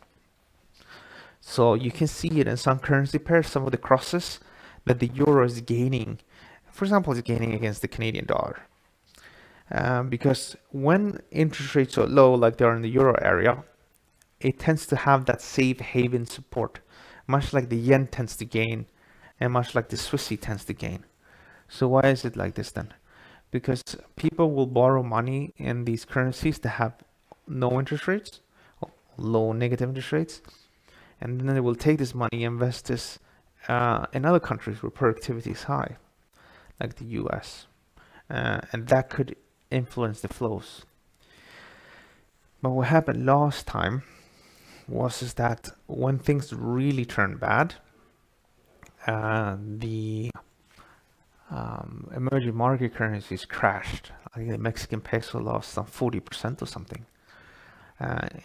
So you can see it in some currency pairs, some of the crosses that the euro is gaining. For example, it's gaining against the Canadian dollar. Because when interest rates are low, like they are in the euro area, it tends to have that safe haven support, much like the yen tends to gain, and much like the Swissy tends to gain. So why is it like this then? Because people will borrow money in these currencies that have no interest rates, low negative interest rates, and then they will take this money and invest this in other countries where productivity is high, like the US, and that could influence the flows. But what happened last time was that when things really turned bad, the emerging market currencies crashed. I think the Mexican peso lost some 40% or something.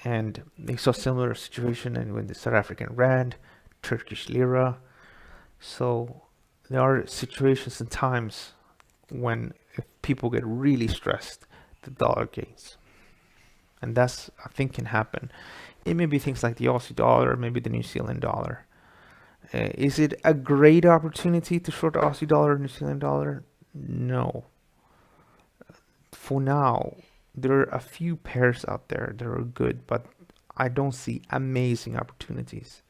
And they saw similar situation with the South African rand, Turkish lira. So there are situations and times when if people get really stressed, the dollar gains. And that's, I think, can happen. It may be things like the Aussie dollar, maybe the New Zealand dollar. Is it a great opportunity to short the Aussie dollar, New Zealand dollar? No. For now, there are a few pairs out there that are good, but I don't see amazing opportunities.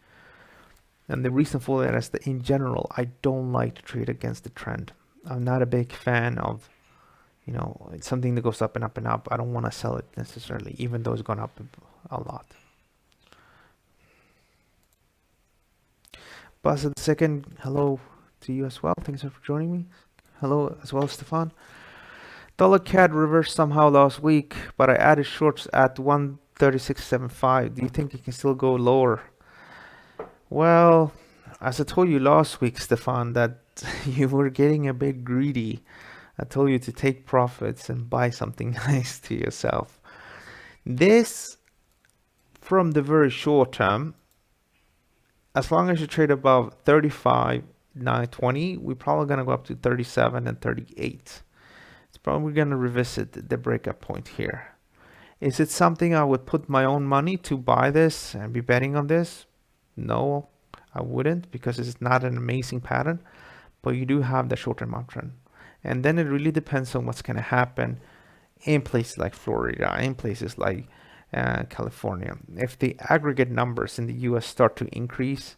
And the reason for that is that in general, I don't like to trade against the trend. I'm not a big fan of, it's something that goes up and up and up. I don't want to sell it necessarily, even though it's gone up a lot. Buzz at the second, hello to you as well. Thanks for joining me. Hello as well, Stefan. Dollar CAD reversed somehow last week, but I added shorts at 136.75. Do you think it can still go lower? Well, as I told you last week, Stefan, that you were getting a bit greedy. I told you to take profits and buy something nice to yourself. This, from the very short term, as long as you trade above 35,920, we're probably going to go up to 37 and 38. It's probably going to revisit the breakup point here. Is it something I would put my own money to buy this and be betting on this? No, I wouldn't, because it's not an amazing pattern, but you do have the short-term uptrend. And then it really depends on what's going to happen in places like Florida, in places like California. If the aggregate numbers in the US start to increase,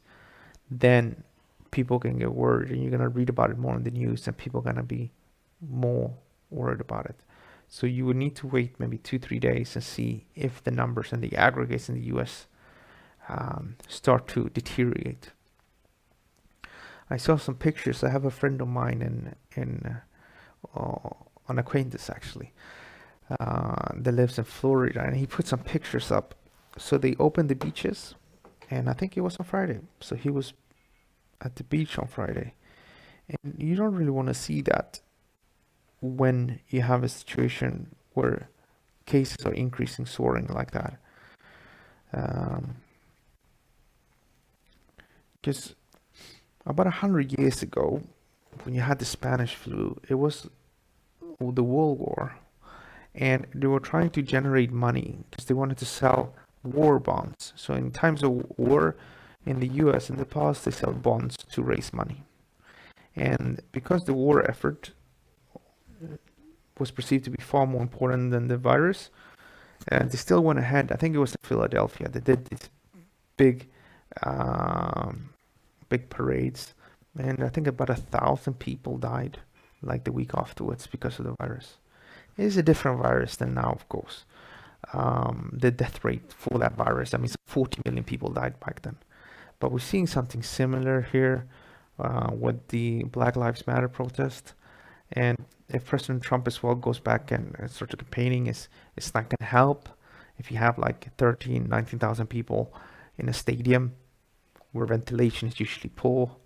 then people can get worried, and you're going to read about it more in the news, and people are going to be more worried about it. So you would need to wait maybe 2-3 days and see if the numbers and the aggregates in the US start to deteriorate. I saw some pictures. I have a friend of mine an acquaintance actually, that lives in Florida, and he put some pictures up. So they opened the beaches, and I think it was on Friday. So he was at the beach on Friday, and you don't really want to see that when you have a situation where cases are increasing, soaring like that. Because about 100 years ago, when you had the Spanish flu, it was the World War, and they were trying to generate money because they wanted to sell war bonds. So in times of war in the US in the past, they sell bonds to raise money. And because the war effort was perceived to be far more important than the virus, and they still went ahead. I think it was in Philadelphia. They did these big parades, and I think about 1,000 people died like the week afterwards because of the virus. It is a different virus than now, of course. The death rate for that virus, 40 million people died back then. But we're seeing something similar here with the Black Lives Matter protest. And if President Trump as well goes back and starts campaigning, it's not going to help. If you have like 19,000 people in a stadium where ventilation is usually poor,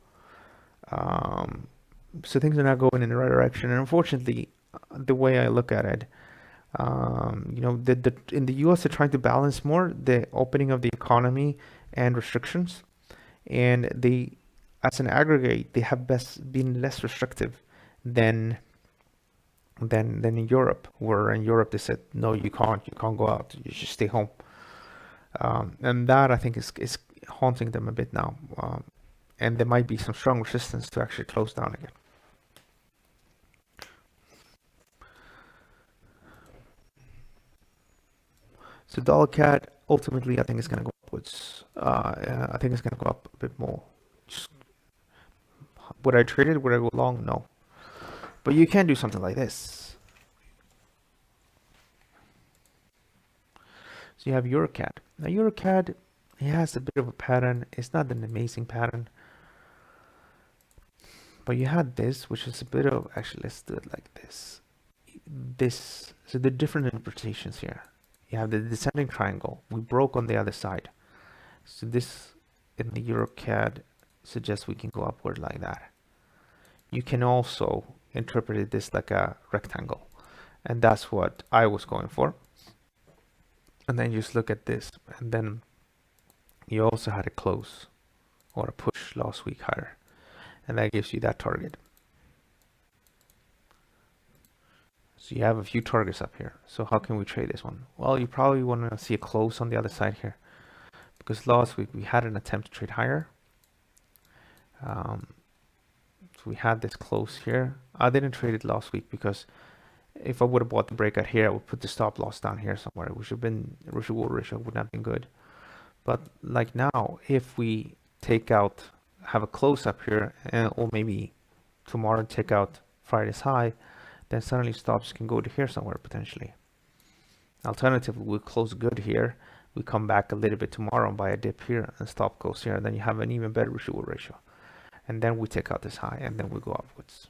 So things are not going in the right direction. And unfortunately, the way I look at it, you know, in the US, they're trying to balance more the opening of the economy and restrictions. And they, as an aggregate, they have best been less restrictive than than in Europe, where in Europe they said, no, you can't go out, you should stay home. And that I think is haunting them a bit now. And there might be some strong resistance to actually close down again. So dollar CAD ultimately I think is going to go upwards. I think it's going to go up a bit more. Just, would I trade it? Would I go long? No. But you can do something like this. So you have EURUSD. Now EURUSD, it has a bit of a pattern. It's not an amazing pattern. But you had this, which is a bit of, actually, let's do it like this. So the different interpretations here. You have the descending triangle. We broke on the other side. So this in the EURUSD suggests we can go upward like that. You can also interpret this like a rectangle. And that's what I was going for. And then you just look at this. And then you also had a close or a push last week higher. And that gives you that target. So you have a few targets up here. So how can we trade this one? Well, you probably want to see a close on the other side here, because last week we had an attempt to trade higher. So we had this close here. I didn't trade it last week because if I would have bought the breakout here, I would put the stop loss down here somewhere, which would have been reward ratio would not have been good. But like now, if we take out, have a close up here, or maybe tomorrow take out Friday's high, then suddenly stops can go to here somewhere potentially. Alternatively, we'll close good here. We come back a little bit tomorrow and buy a dip here and stop goes here. And then you have an even better reward ratio. And then we take out this high and then we go upwards.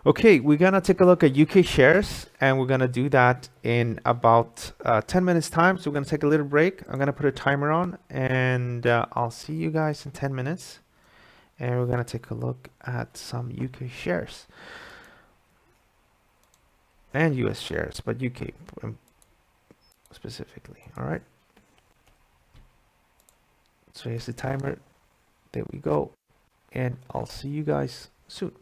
Okay, we're gonna take a look at UK shares, and we're gonna do that in about 10 minutes time. So we're gonna take a little break. I'm gonna put a timer on, and I'll see you guys in 10 minutes. And we're gonna take a look at some UK shares and US shares, but UK specifically. All right. So here's the timer. There we go. And I'll see you guys soon.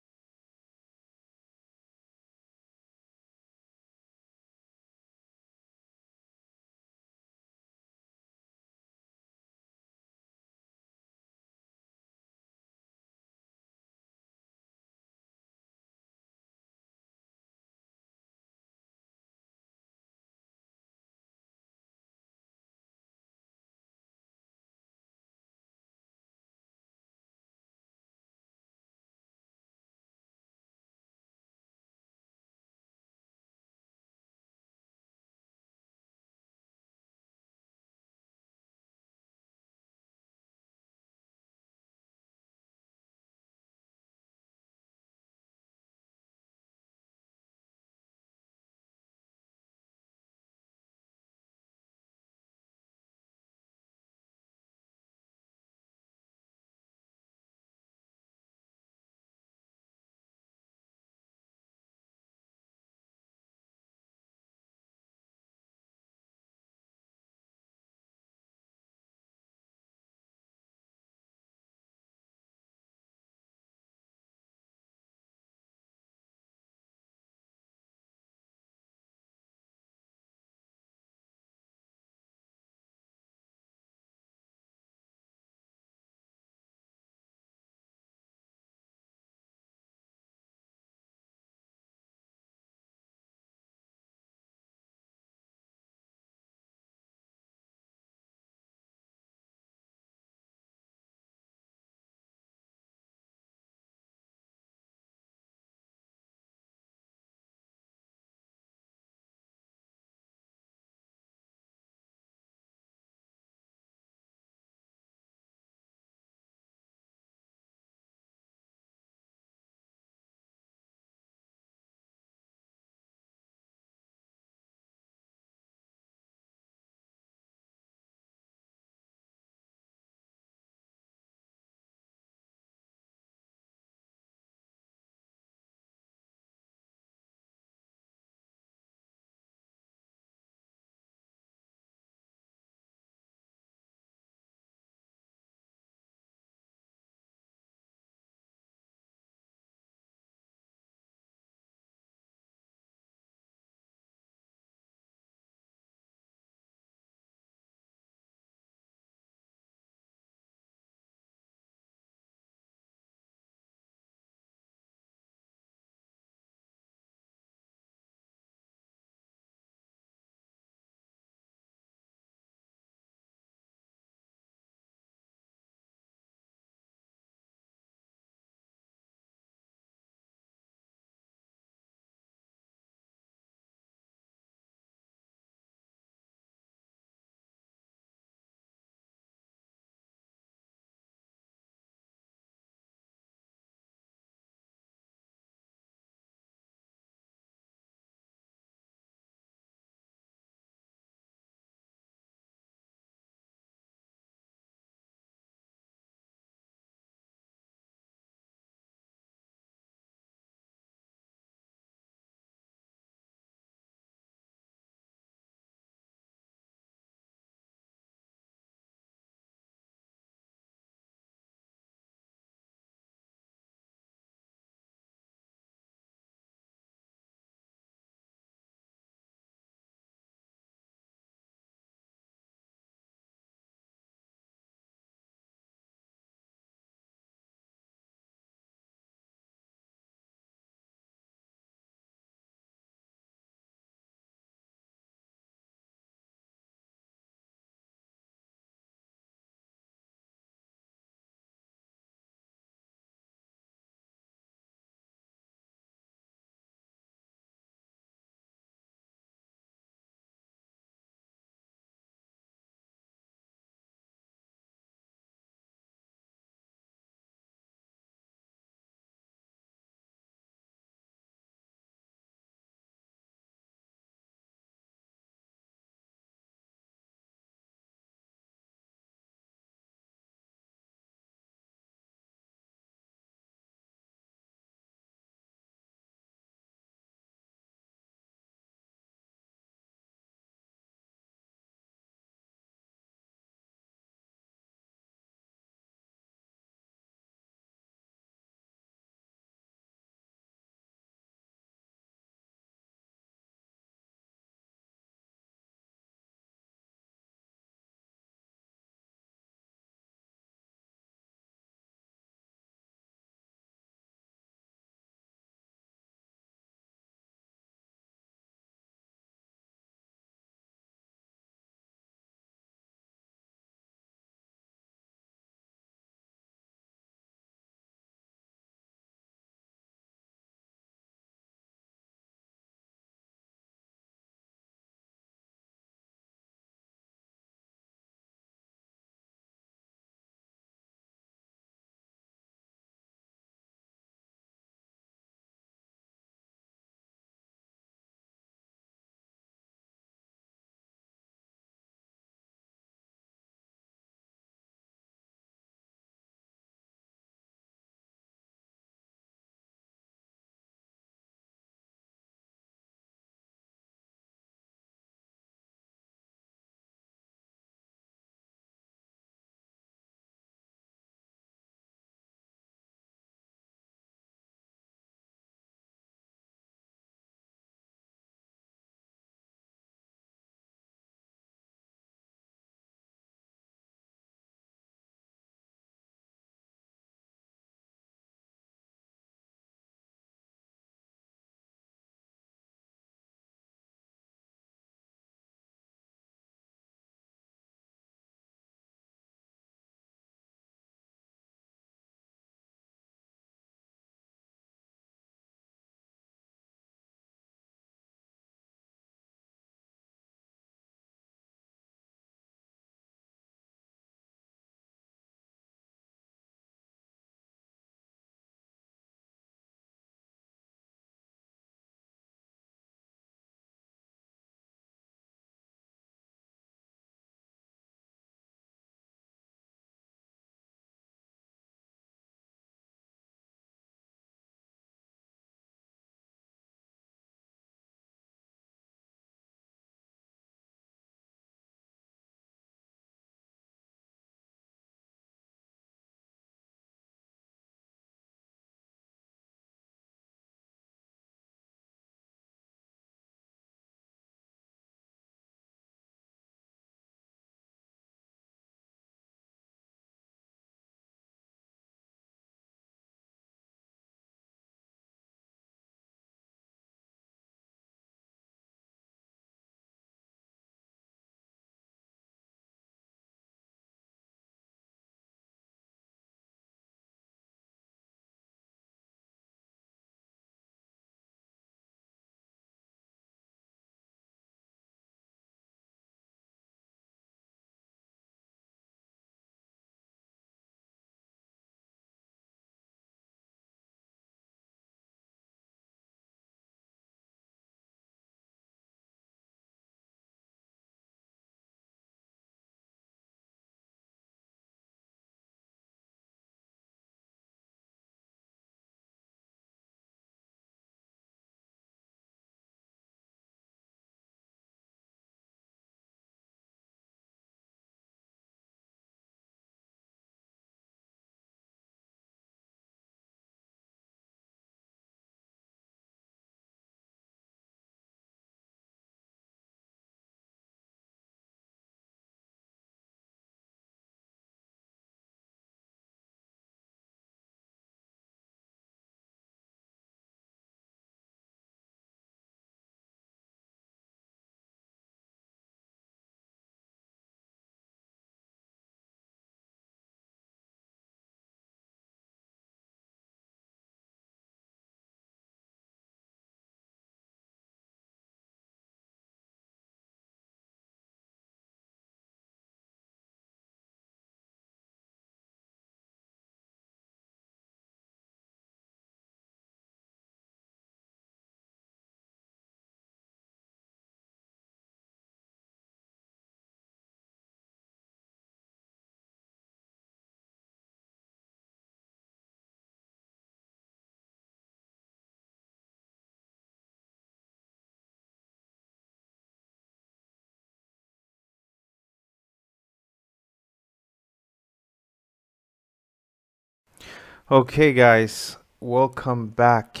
Okay, guys, welcome back.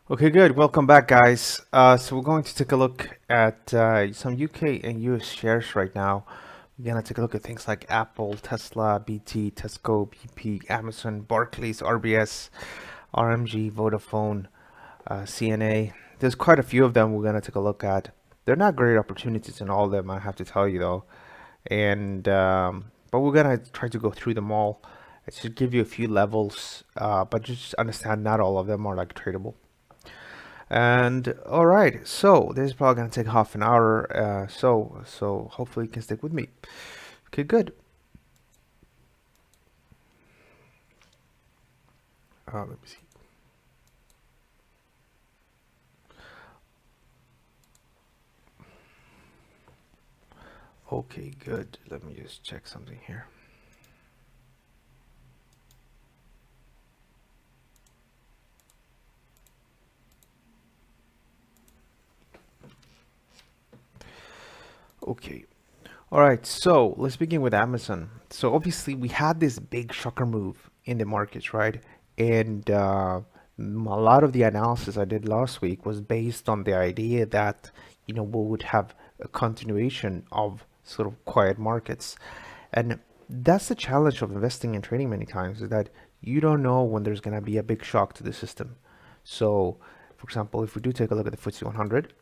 Okay, good. Welcome back, guys. So we're going to take a look at some UK and US shares right now. We're gonna take a look at things like Apple, Tesla, BT, Tesco, BP, Amazon, Barclays, RBS, RMG, Vodafone, CNA. There's quite a few of them we're gonna take a look at. They're not great opportunities in all of them, I have to tell you though. And but we're gonna try to go through them all. It should give you a few levels, but just understand not all of them are like tradable. And all right, so this is probably gonna take half an hour. So hopefully you can stick with me. Okay, good. Let me see. Okay, good. Let me just check something here. Okay. All right, so let's begin with Amazon. So obviously we had this big shocker move in the markets, right? And a lot of the analysis I did last week was based on the idea that, we would have a continuation of sort of quiet markets. And that's the challenge of investing and trading many times, is that you don't know when there's going to be a big shock to the system. So, for example, if we do take a look at the FTSE 100,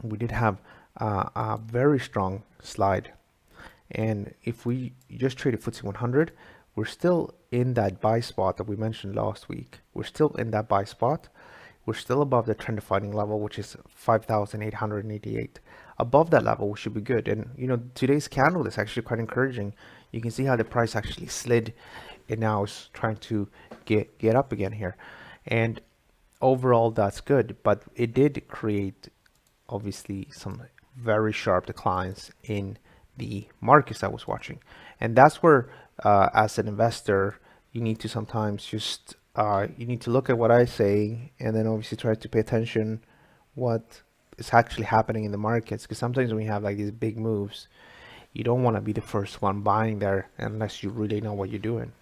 we did have a very strong slide. And if we just trade a FTSE 100, we're still in that buy spot that we mentioned last week. We're still in that buy spot. We're still above the trend defining level, which is 5,888. Above that level, we should be good. And today's candle is actually quite encouraging. You can see how the price actually slid, and now is trying to get up again here. And overall, that's good. But it did create, obviously, some very sharp declines in the markets I was watching. And that's where, as an investor, you need to sometimes just you need to look at what I say, and then obviously try to pay attention what is actually happening in the markets. Because sometimes when we have like these big moves, you don't want to be the first one buying there unless you really know what you're doing.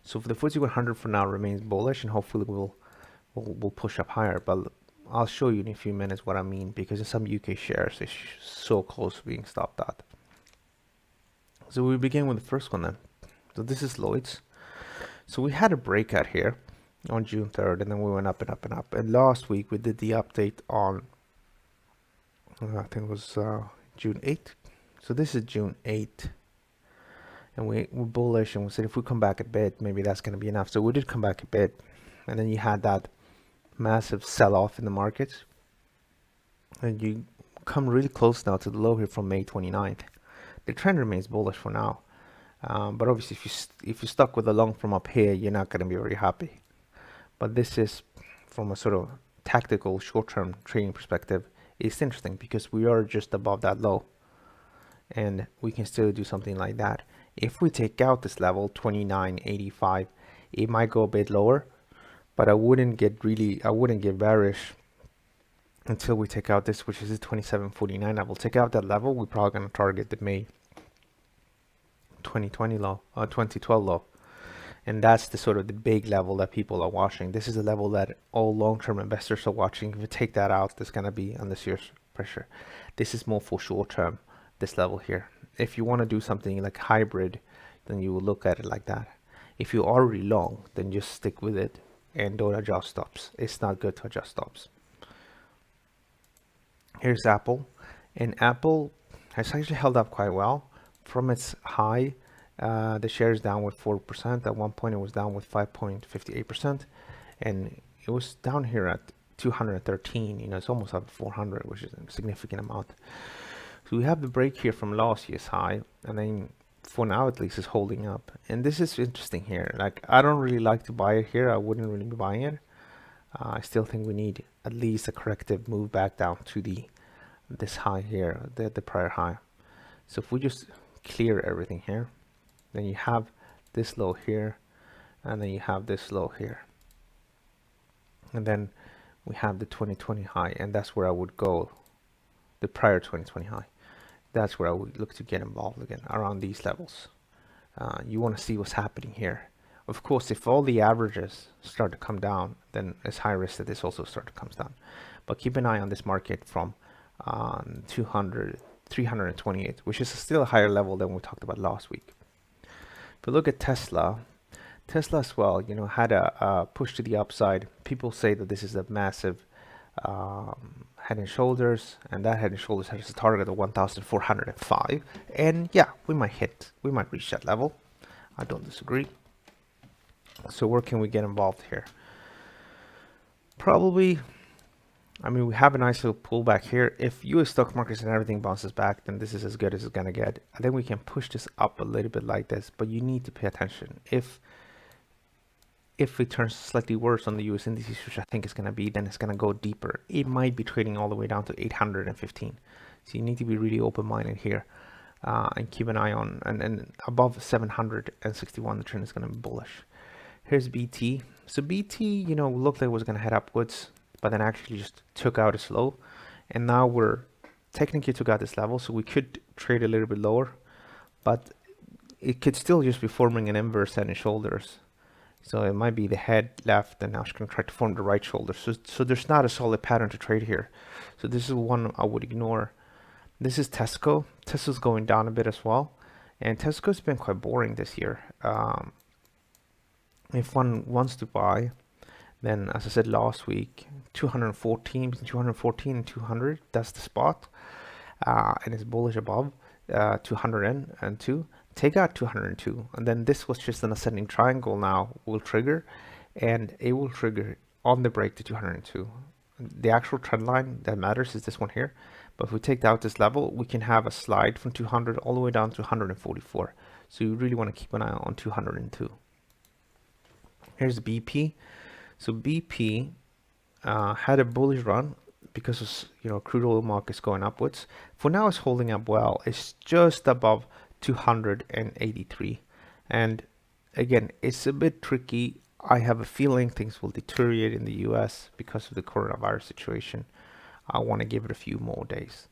So for the FTSE 100 for now remains bullish, and hopefully we'll push up higher. But I'll show you in a few minutes what I mean, because in some UK shares it's so close to being stopped at. So we begin with the first one then. So this is Lloyd's. So we had a breakout here on June 3rd, and then we went up and up and up. And last week we did the update on, I think it was June 8th. So this is June 8th. And we're bullish, and we said if we come back a bit, maybe that's going to be enough. So we did come back a bit. And then you had that massive sell-off in the markets. And you come really close now to the low here from May 29th. The trend remains bullish for now. But obviously, if you're stuck with a long from up here, you're not going to be very happy. But this is, from a sort of tactical short-term trading perspective, it's interesting because we are just above that low, and we can still do something like that. If we take out this level 29.85, it might go a bit lower, but I wouldn't get bearish until we take out this, which is the 27.49. I will take out that level. We're probably going to target the May 2020 low, 2012 low, and that's the sort of the big level that people are watching. This is the level that all long-term investors are watching. If we take that out, there's going to be under serious pressure. This is more for short-term, this level here. If you want to do something like hybrid, then you will look at it like that. If you're already long, then just stick with it and don't adjust stops. It's not good to adjust stops. Here's Apple, and Apple has actually held up quite well from its high. The share is down with 4%. At one point it was down with 5.58%, and it was down here at 213. It's almost up 400, which is a significant amount. So we have the break here from last year's high, and then for now at least is holding up. And this is interesting here. Like, I don't really like to buy it here. I wouldn't really be buying it. I still think we need at least a corrective move back down to this high here, the prior high. So if we just clear everything here, then you have this low here, and then you have this low here, and then we have the 2020 high, and that's where I would go, the prior 2020 high. that's where I would look to get involved again, around these levels. You want to see what's happening here. Of course, if all the averages start to come down, then it's high risk that this also start to come down. But keep an eye on this market from 328, which is still a higher level than we talked about last week. If we look at Tesla as well, you know, had a push to the upside. People say that this is a massive head and shoulders, and that head and shoulders has a target of 1,405, and yeah, we might reach that level. I don't disagree. So where can we get involved here? Probably, I mean, we have a nice little pullback here. If US stock markets and everything bounces back, then this is as good as it's gonna get. I think we can push this up a little bit like this, but you need to pay attention. If it turns slightly worse on the US indices, which I think is going to be, then it's going to go deeper. It might be trading all the way down to 815. So you need to be really open-minded here and keep an eye on, and above 761, the trend is going to be bullish. Here's BT. So BT, you know, looked like it was going to head upwards, but then actually just took out its low. And now we're technically took out this level, so we could trade a little bit lower, but it could still just be forming an inverse head and shoulders. So it might be the head left, and now it's going to try to form the right shoulder. So there's not a solid pattern to trade here. So this is one I would ignore. This is Tesco. Tesco's going down a bit as well. And Tesco's been quite boring this year. If one wants to buy, then as I said last week, 214, between 214 and 200, that's the spot. And it's bullish above 202. Take out 202, and then this was just an ascending triangle now will trigger, and it will trigger on the break to 202. The actual trend line that matters is this one here, but if we take out this level, we can have a slide from 200 all the way down to 144. So you really want to keep an eye on 202. Here's BP. So BP had a bullish run because of, you know, crude oil markets going upwards. For now, it's holding up well. It's just above 283, and again, it's a bit tricky. I have a feeling things will deteriorate in the US because of the coronavirus situation. I want to give it a few more days.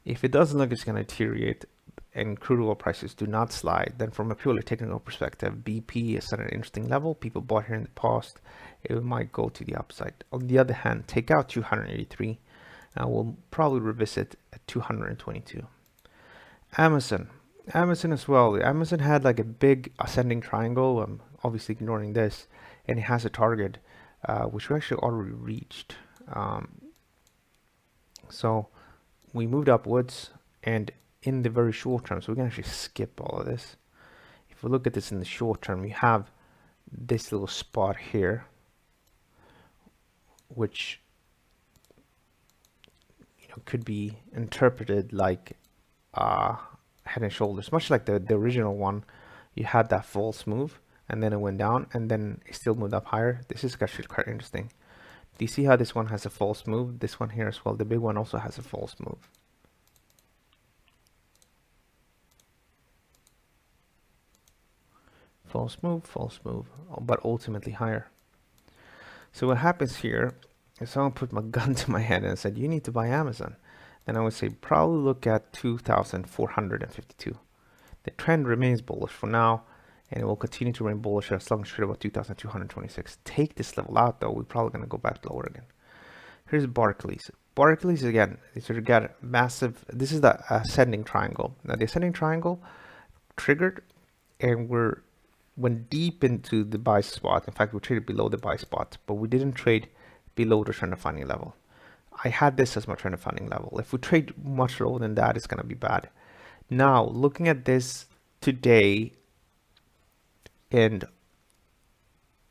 If it doesn't look like it's going to deteriorate and crude oil prices do not slide, then from a purely technical perspective, BP is at an interesting level. People bought here in the past. It might go to the upside. On the other hand, take out 283, and we'll probably revisit at 222. Amazon as well. Amazon had like a big ascending triangle. I'm obviously ignoring this, and it has a target which we actually already reached. So we moved upwards, and in the very short term, so we can actually skip all of this. If we look at this in the short term, we have this little spot here, which, you know, could be interpreted like head and shoulders, much like the original one. You had that false move, and then it went down, and then it still moved up higher. This is actually quite interesting. Do you see how this one has a false move? This one here as well, the big one, also has a false move. False move, but ultimately higher. So what happens here is someone put my gun to my head and said, you need to buy Amazon. Then I would say probably look at 2,452. The trend remains bullish for now, and it will continue to remain bullish as long as it's about 2,226. Take this level out though, we're probably going to go back lower again. Here's Barclays. Barclays again, they sort of got massive, this is the ascending triangle. Now the ascending triangle triggered, and went deep into the buy spot. In fact, we traded below the buy spot, but we didn't trade below the trend of funding level. I had this as my trend of funding level. If we trade much lower than that, it's going to be bad. Now, looking at this today and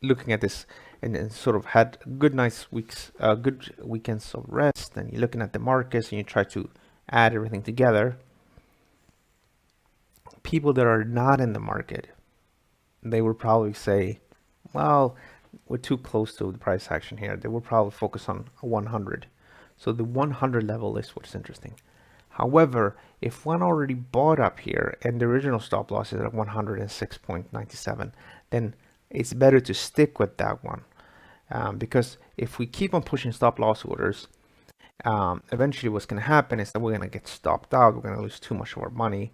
looking at this and sort of had good, nice weeks, good weekends of rest, and you're looking at the markets and you try to add everything together, people that are not in the market, they will probably say, well, we're too close to the price action here. They will probably focus on 100. So the 100 level is what's interesting. However, if one already bought up here and the original stop loss is at 106.97, then it's better to stick with that one. Because if we keep on pushing stop loss orders eventually what's going to happen is that we're going to get stopped out. We're going to lose too much of our money.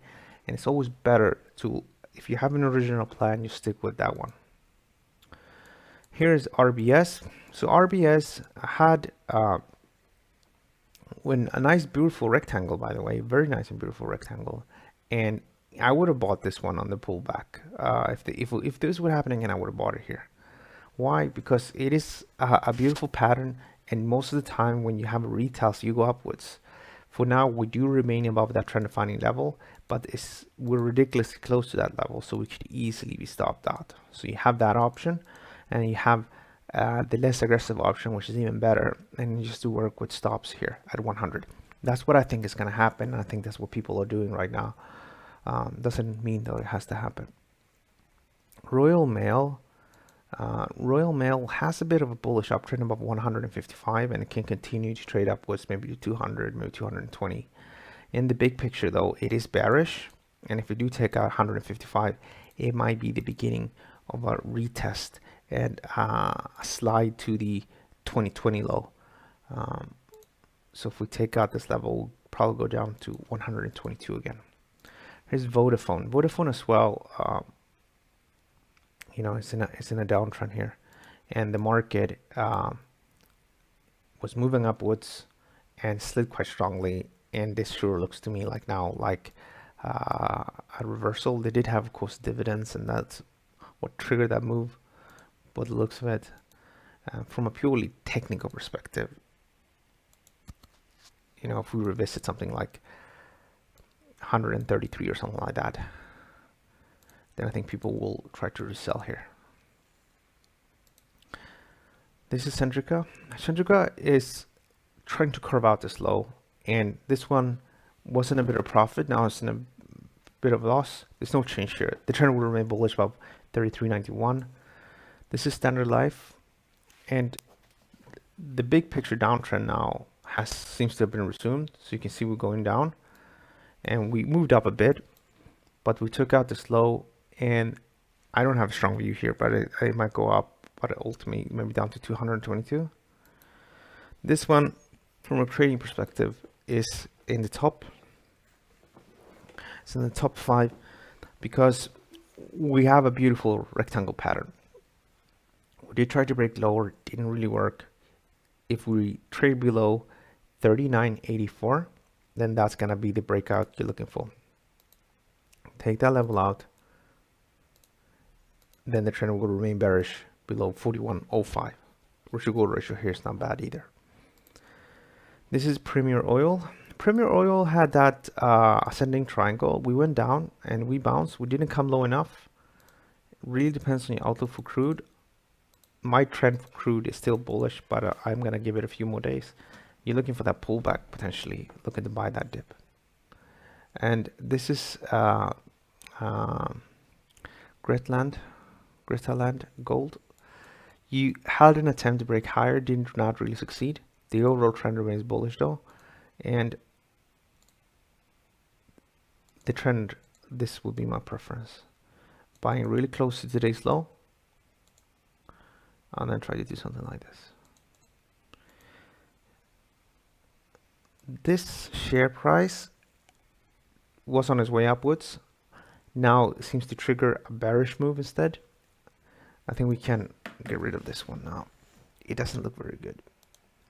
And it's always better to, if you have an original plan, you stick with that one. Here's RBS. So RBS had when a nice beautiful rectangle, by the way, very nice and beautiful rectangle. And I would have bought this one on the pullback. If this were happening, and I would have bought it here. Why? Because it is a beautiful pattern, and most of the time when you have a retest, you go upwards. For now, we do remain above that trend defining level, but we're ridiculously close to that level, so we could easily be stopped out. So you have that option, and you have the less aggressive option, which is even better, and you just do work with stops here at 100. That's what I think is going to happen. I think that's what people are doing right now. Doesn't mean that it has to happen. Royal Mail has a bit of a bullish uptrend above 155, and it can continue to trade upwards, maybe to 200, maybe 220. In the big picture, though, it is bearish, and if we do take out 155, it might be the beginning of a retest and a slide to the 2020 low. So if we take out this level, we'll probably go down to 122 again. Here's Vodafone. Vodafone as well. You know, it's in a downtrend here, and the market was moving upwards and slid quite strongly. And this sure looks to me like now like a reversal. They did have, of course, dividends, and that's what triggered that move. But the looks of it, from a purely technical perspective, you know, if we revisit something like 133 or something like that, then I think people will try to resell here. This is Centrica. Centrica is trying to carve out this low, and this one was in a bit of profit. Now it's in a bit of loss. There's no change here. The trend will remain bullish above 33.91. This is Standard Life, and the big picture downtrend now seems to have been resumed. So you can see we're going down, and we moved up a bit, but we took out this low. And I don't have a strong view here, but it might go up, but ultimately maybe down to 222. This one, from a trading perspective, is in the top. It's in the top 5 because we have a beautiful rectangle pattern. We did try to break lower, didn't really work. If we trade below 39.84, then that's gonna be the breakout you're looking for. Take that level out, then the trend will remain bearish below 41.05. Risk to gold ratio here is not bad either. This is Premier Oil. Premier Oil had that ascending triangle. We went down and we bounced. We didn't come low enough. It really depends on your outlook for crude. My trend for crude is still bullish, but I'm going to give it a few more days. You're looking for that pullback potentially, looking to buy that dip. And this is Gretland Gold. You had an attempt to break higher, did not really succeed. The overall trend remains bullish though, and the trend, this would be my preference. Buying really close to today's low, and then try to do something like this. This share price was on its way upwards. Now it seems to trigger a bearish move instead. I think we can get rid of this one now. It doesn't look very good.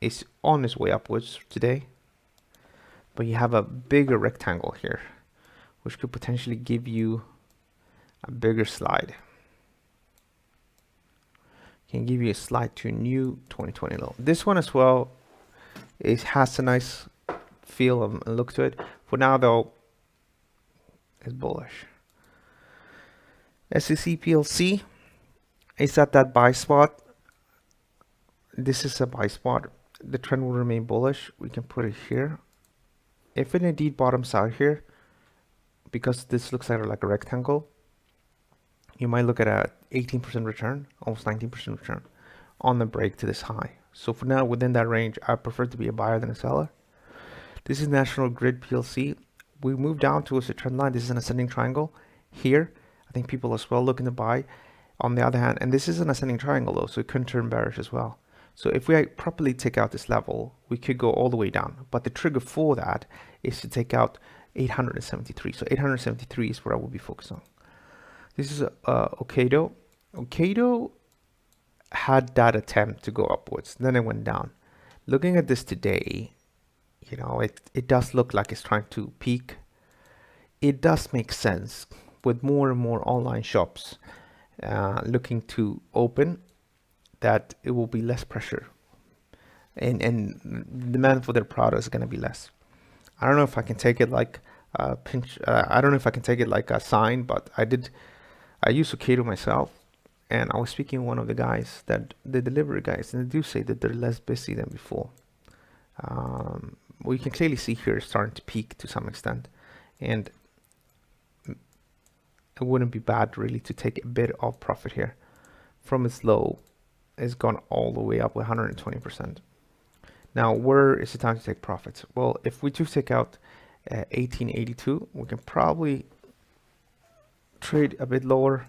It's on its way upwards today, but you have a bigger rectangle here, which could potentially give you a bigger slide. Can give you a slide to a new 2020 low. This one as well, it has a nice feel and look to it. For now though, it's bullish. SEC PLC is at that buy spot. This is a buy spot. The trend will remain bullish. We can put it here. If it indeed bottoms out here, because this looks like a rectangle, you might look at a 18% return, almost 19% return on the break to this high. So for now, within that range, I prefer to be a buyer than a seller. This is National Grid PLC. We move down towards the trend line. This is an ascending triangle here. I think people as well looking to buy. On the other hand, and this is an ascending triangle though, so it could turn bearish as well. So if we properly take out this level, we could go all the way down. But the trigger for that is to take out 873. So 873 is where I will be focused on. This is Okado. Okado had that attempt to go upwards, then it went down. Looking at this today, you know, it does look like it's trying to peak. It does make sense with more and more online shops looking to open, that it will be less pressure and demand for their products is going to be less. I don't know if I can take it like a pinch. I don't know if I can take it like a sign, but I use Okado myself, and I was speaking to one of the guys, that the delivery guys, and they do say that they're less busy than before. We can clearly see here it's starting to peak to some extent, and it wouldn't be bad really to take a bit of profit here. From its low, it's gone all the way up with 120%. Now, where is the time to take profits? Well, if we do take out 1882, we can probably trade a bit lower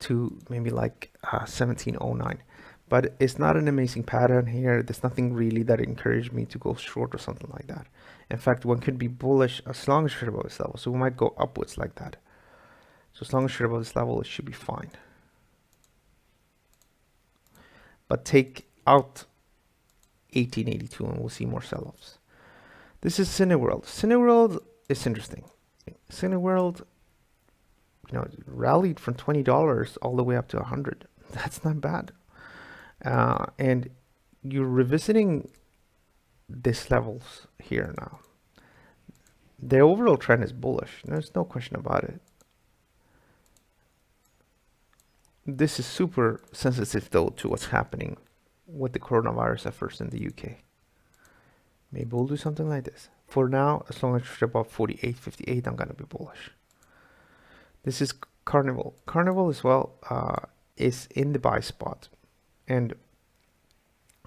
to maybe like 1709. But it's not an amazing pattern here. There's nothing really that encouraged me to go short or something like that. In fact, one could be bullish as long as you're above this level. So we might go upwards like that. So as long as you're above this level, it should be fine. But take out 1882 and we'll see more sell-offs. This is Cineworld. Cineworld is interesting. Cineworld, you know, rallied from $20 all the way up to 100. That's not bad. And you're revisiting these levels here now. The overall trend is bullish. There's no question about it. This is super sensitive though to what's happening with the coronavirus efforts in the UK. Maybe we'll do something like this. For now, as long as you're above 48.58, I'm gonna be bullish. This is Carnival. Carnival as well is in the buy spot, and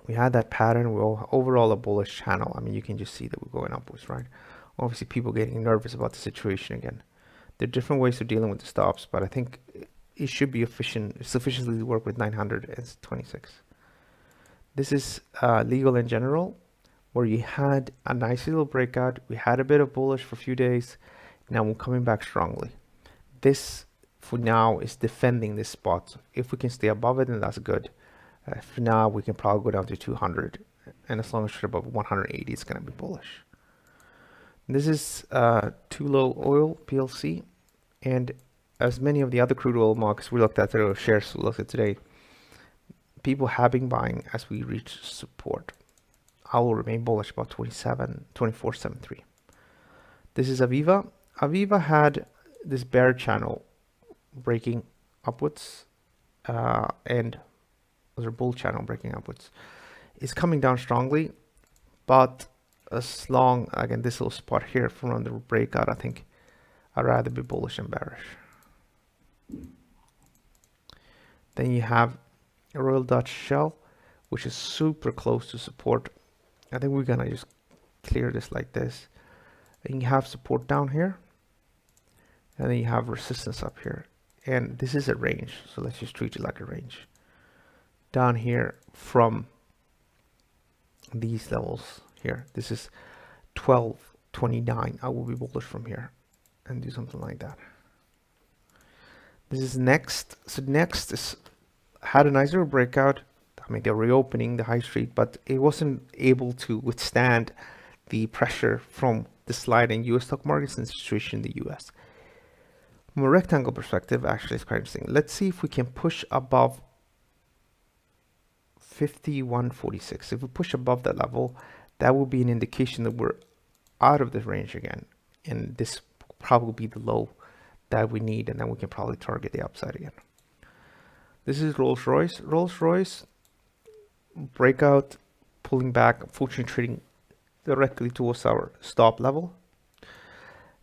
we had that pattern. We're overall a bullish channel. I mean, you can just see that we're going upwards, right? Obviously, people getting nervous about the situation again. There are different ways of dealing with the stops, but I think it should be sufficiently to work with 926. This is legal in general, where you had a nice little breakout. We had a bit of bullish for a few days. Now we're coming back strongly. This for now is defending this spot. If we can stay above it, then that's good. For now, we can probably go down to 200, and as long as you're above 180, it's going to be bullish. This is Tulo PLC, and as many of the other crude oil markets we looked at, there are shares we looked at today, people have been buying as we reach support. I will remain bullish about 24.73. This is Aviva. Aviva had this bear channel breaking upwards, and their bull channel breaking upwards. It's coming down strongly, but as long, again, this little spot here from the breakout, I think I'd rather be bullish than bearish. Then you have a Royal Dutch Shell, which is super close to support. I think we're gonna just clear this like this. And you have support down here, and then you have resistance up here, and this is a range, so let's just treat it like a range. Down here from these levels here, this is 12.29. I will be bullish from here and do something like that. This is next. So next is had a nice little breakout. I mean, they're reopening the high street, but it wasn't able to withstand the pressure from the slide in US stock markets and the situation in the US. From a rectangle perspective, actually, it's quite interesting. Let's see if we can push above 51.46. If we push above that level, that will be an indication that we're out of the range again, and this will probably be the low that we need, and then we can probably target the upside again. This is Rolls-Royce. Rolls-Royce breakout, pulling back, unfortunately trading directly towards our stop level.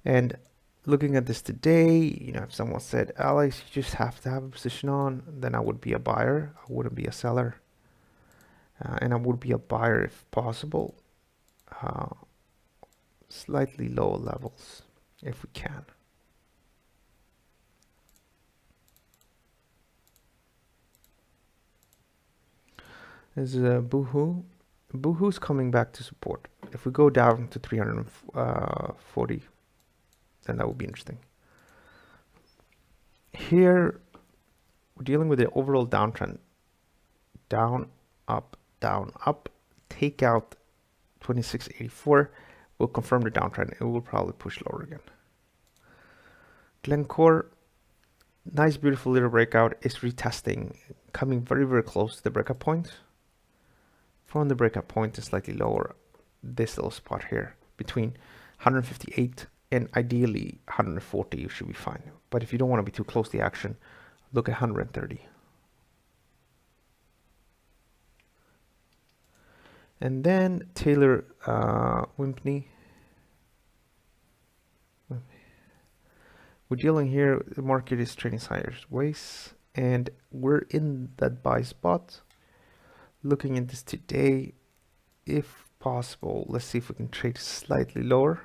And looking at this today, you know, if someone said, Alex, you just have to have a position on, then I would be a buyer. I wouldn't be a seller. And I would be a buyer if possible. Slightly lower levels if we can. is Boohoo. Boohoo's coming back to support. If we go down to 340, then that would be interesting. Here, we're dealing with the overall downtrend. Down, up, take out 2684 will confirm the downtrend. It will probably push lower again. Glencore, nice beautiful little breakout, is retesting, coming very, very close to the breakout point. From the breakout point to slightly lower, this little spot here between 158 and ideally 140, you should be fine. But if you don't want to be too close to the action, look at 130. And then Taylor Wimpey. We're dealing here, the market is trading sideways, and we're in that buy spot. Looking at this today, if possible, let's see if we can trade slightly lower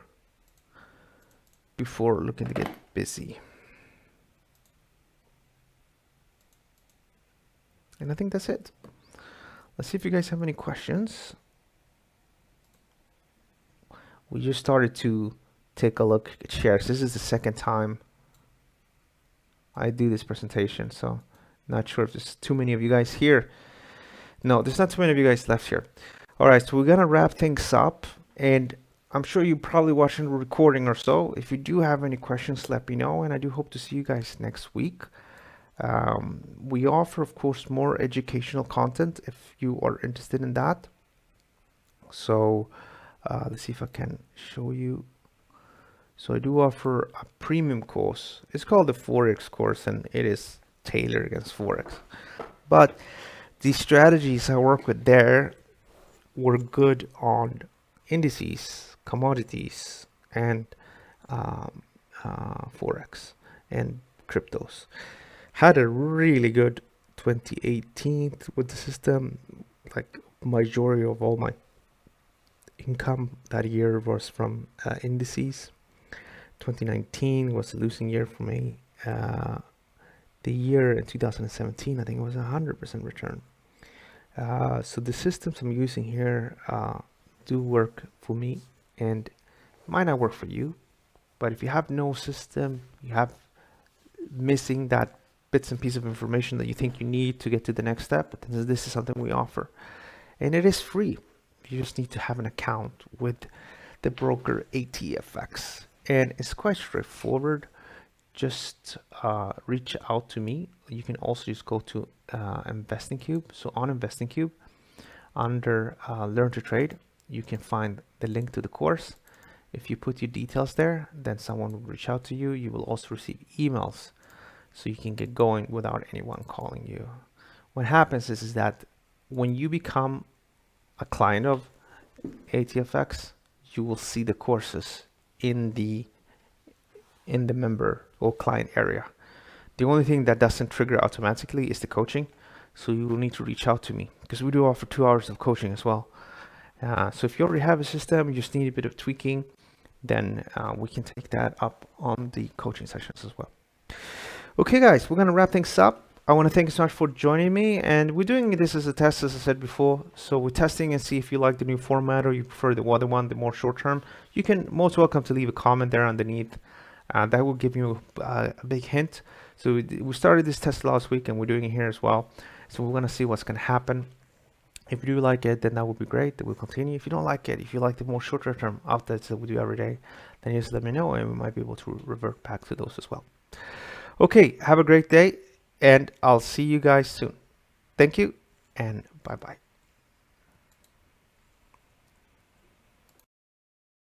before looking to get busy. And I think that's it. Let's see if you guys have any questions. We just started to take a look at shares. This is the second time I do this presentation, so not sure if there's too many of you guys here. No, there's not too many of you guys left here. All right, so we're gonna wrap things up, and I'm sure you're probably watching the recording or so. If you do have any questions, let me know, and I do hope to see you guys next week. We offer, of course, more educational content if you are interested in that. So let's see if I can show you. So I do offer a premium course. It's called the Forex course, and it is tailored against Forex. But the strategies I work with there were good on indices, commodities, and Forex and cryptos. Had a really good 2018 with the system. Like majority of all my income that year was from indices. 2019 was a losing year for me. The year in 2017, I think it was 100% return. So the systems I'm using here do work for me, and might not work for you. But if you have no system, you have missing that bits and pieces of information that you think you need to get to the next step, then this is something we offer. And it is free. You just need to have an account with the broker ATFX. And it's quite straightforward. Just reach out to me. You can also just go to Investing Cube. So on Investing Cube, under Learn to Trade, you can find the link to the course. If you put your details there, then someone will reach out to you. You will also receive emails, so you can get going without anyone calling you. What happens is that when you become a client of ATFX, you will see the courses in the member or client area. The only thing that doesn't trigger automatically is the coaching, so you will need to reach out to me because we do offer 2 hours of coaching as well. So if you already have a system, you just need a bit of tweaking, then we can take that up on the coaching sessions as well. Okay guys, we're gonna wrap things up. I want to thank you so much for joining me, and we're doing this as a test, as I said before. So we're testing and see if you like the new format or you prefer the other one, the more short term. You can most welcome to leave a comment there underneath. That will give you a big hint. So we started this test last week, and we're doing it here as well. So we're gonna see what's gonna happen. If you do like it, then that would be great. That we'll continue. If you don't like it, if you like the more shorter term updates that we do every day, then just let me know, and we might be able to revert back to those as well. Okay, have a great day, and I'll see you guys soon. Thank you, and bye-bye.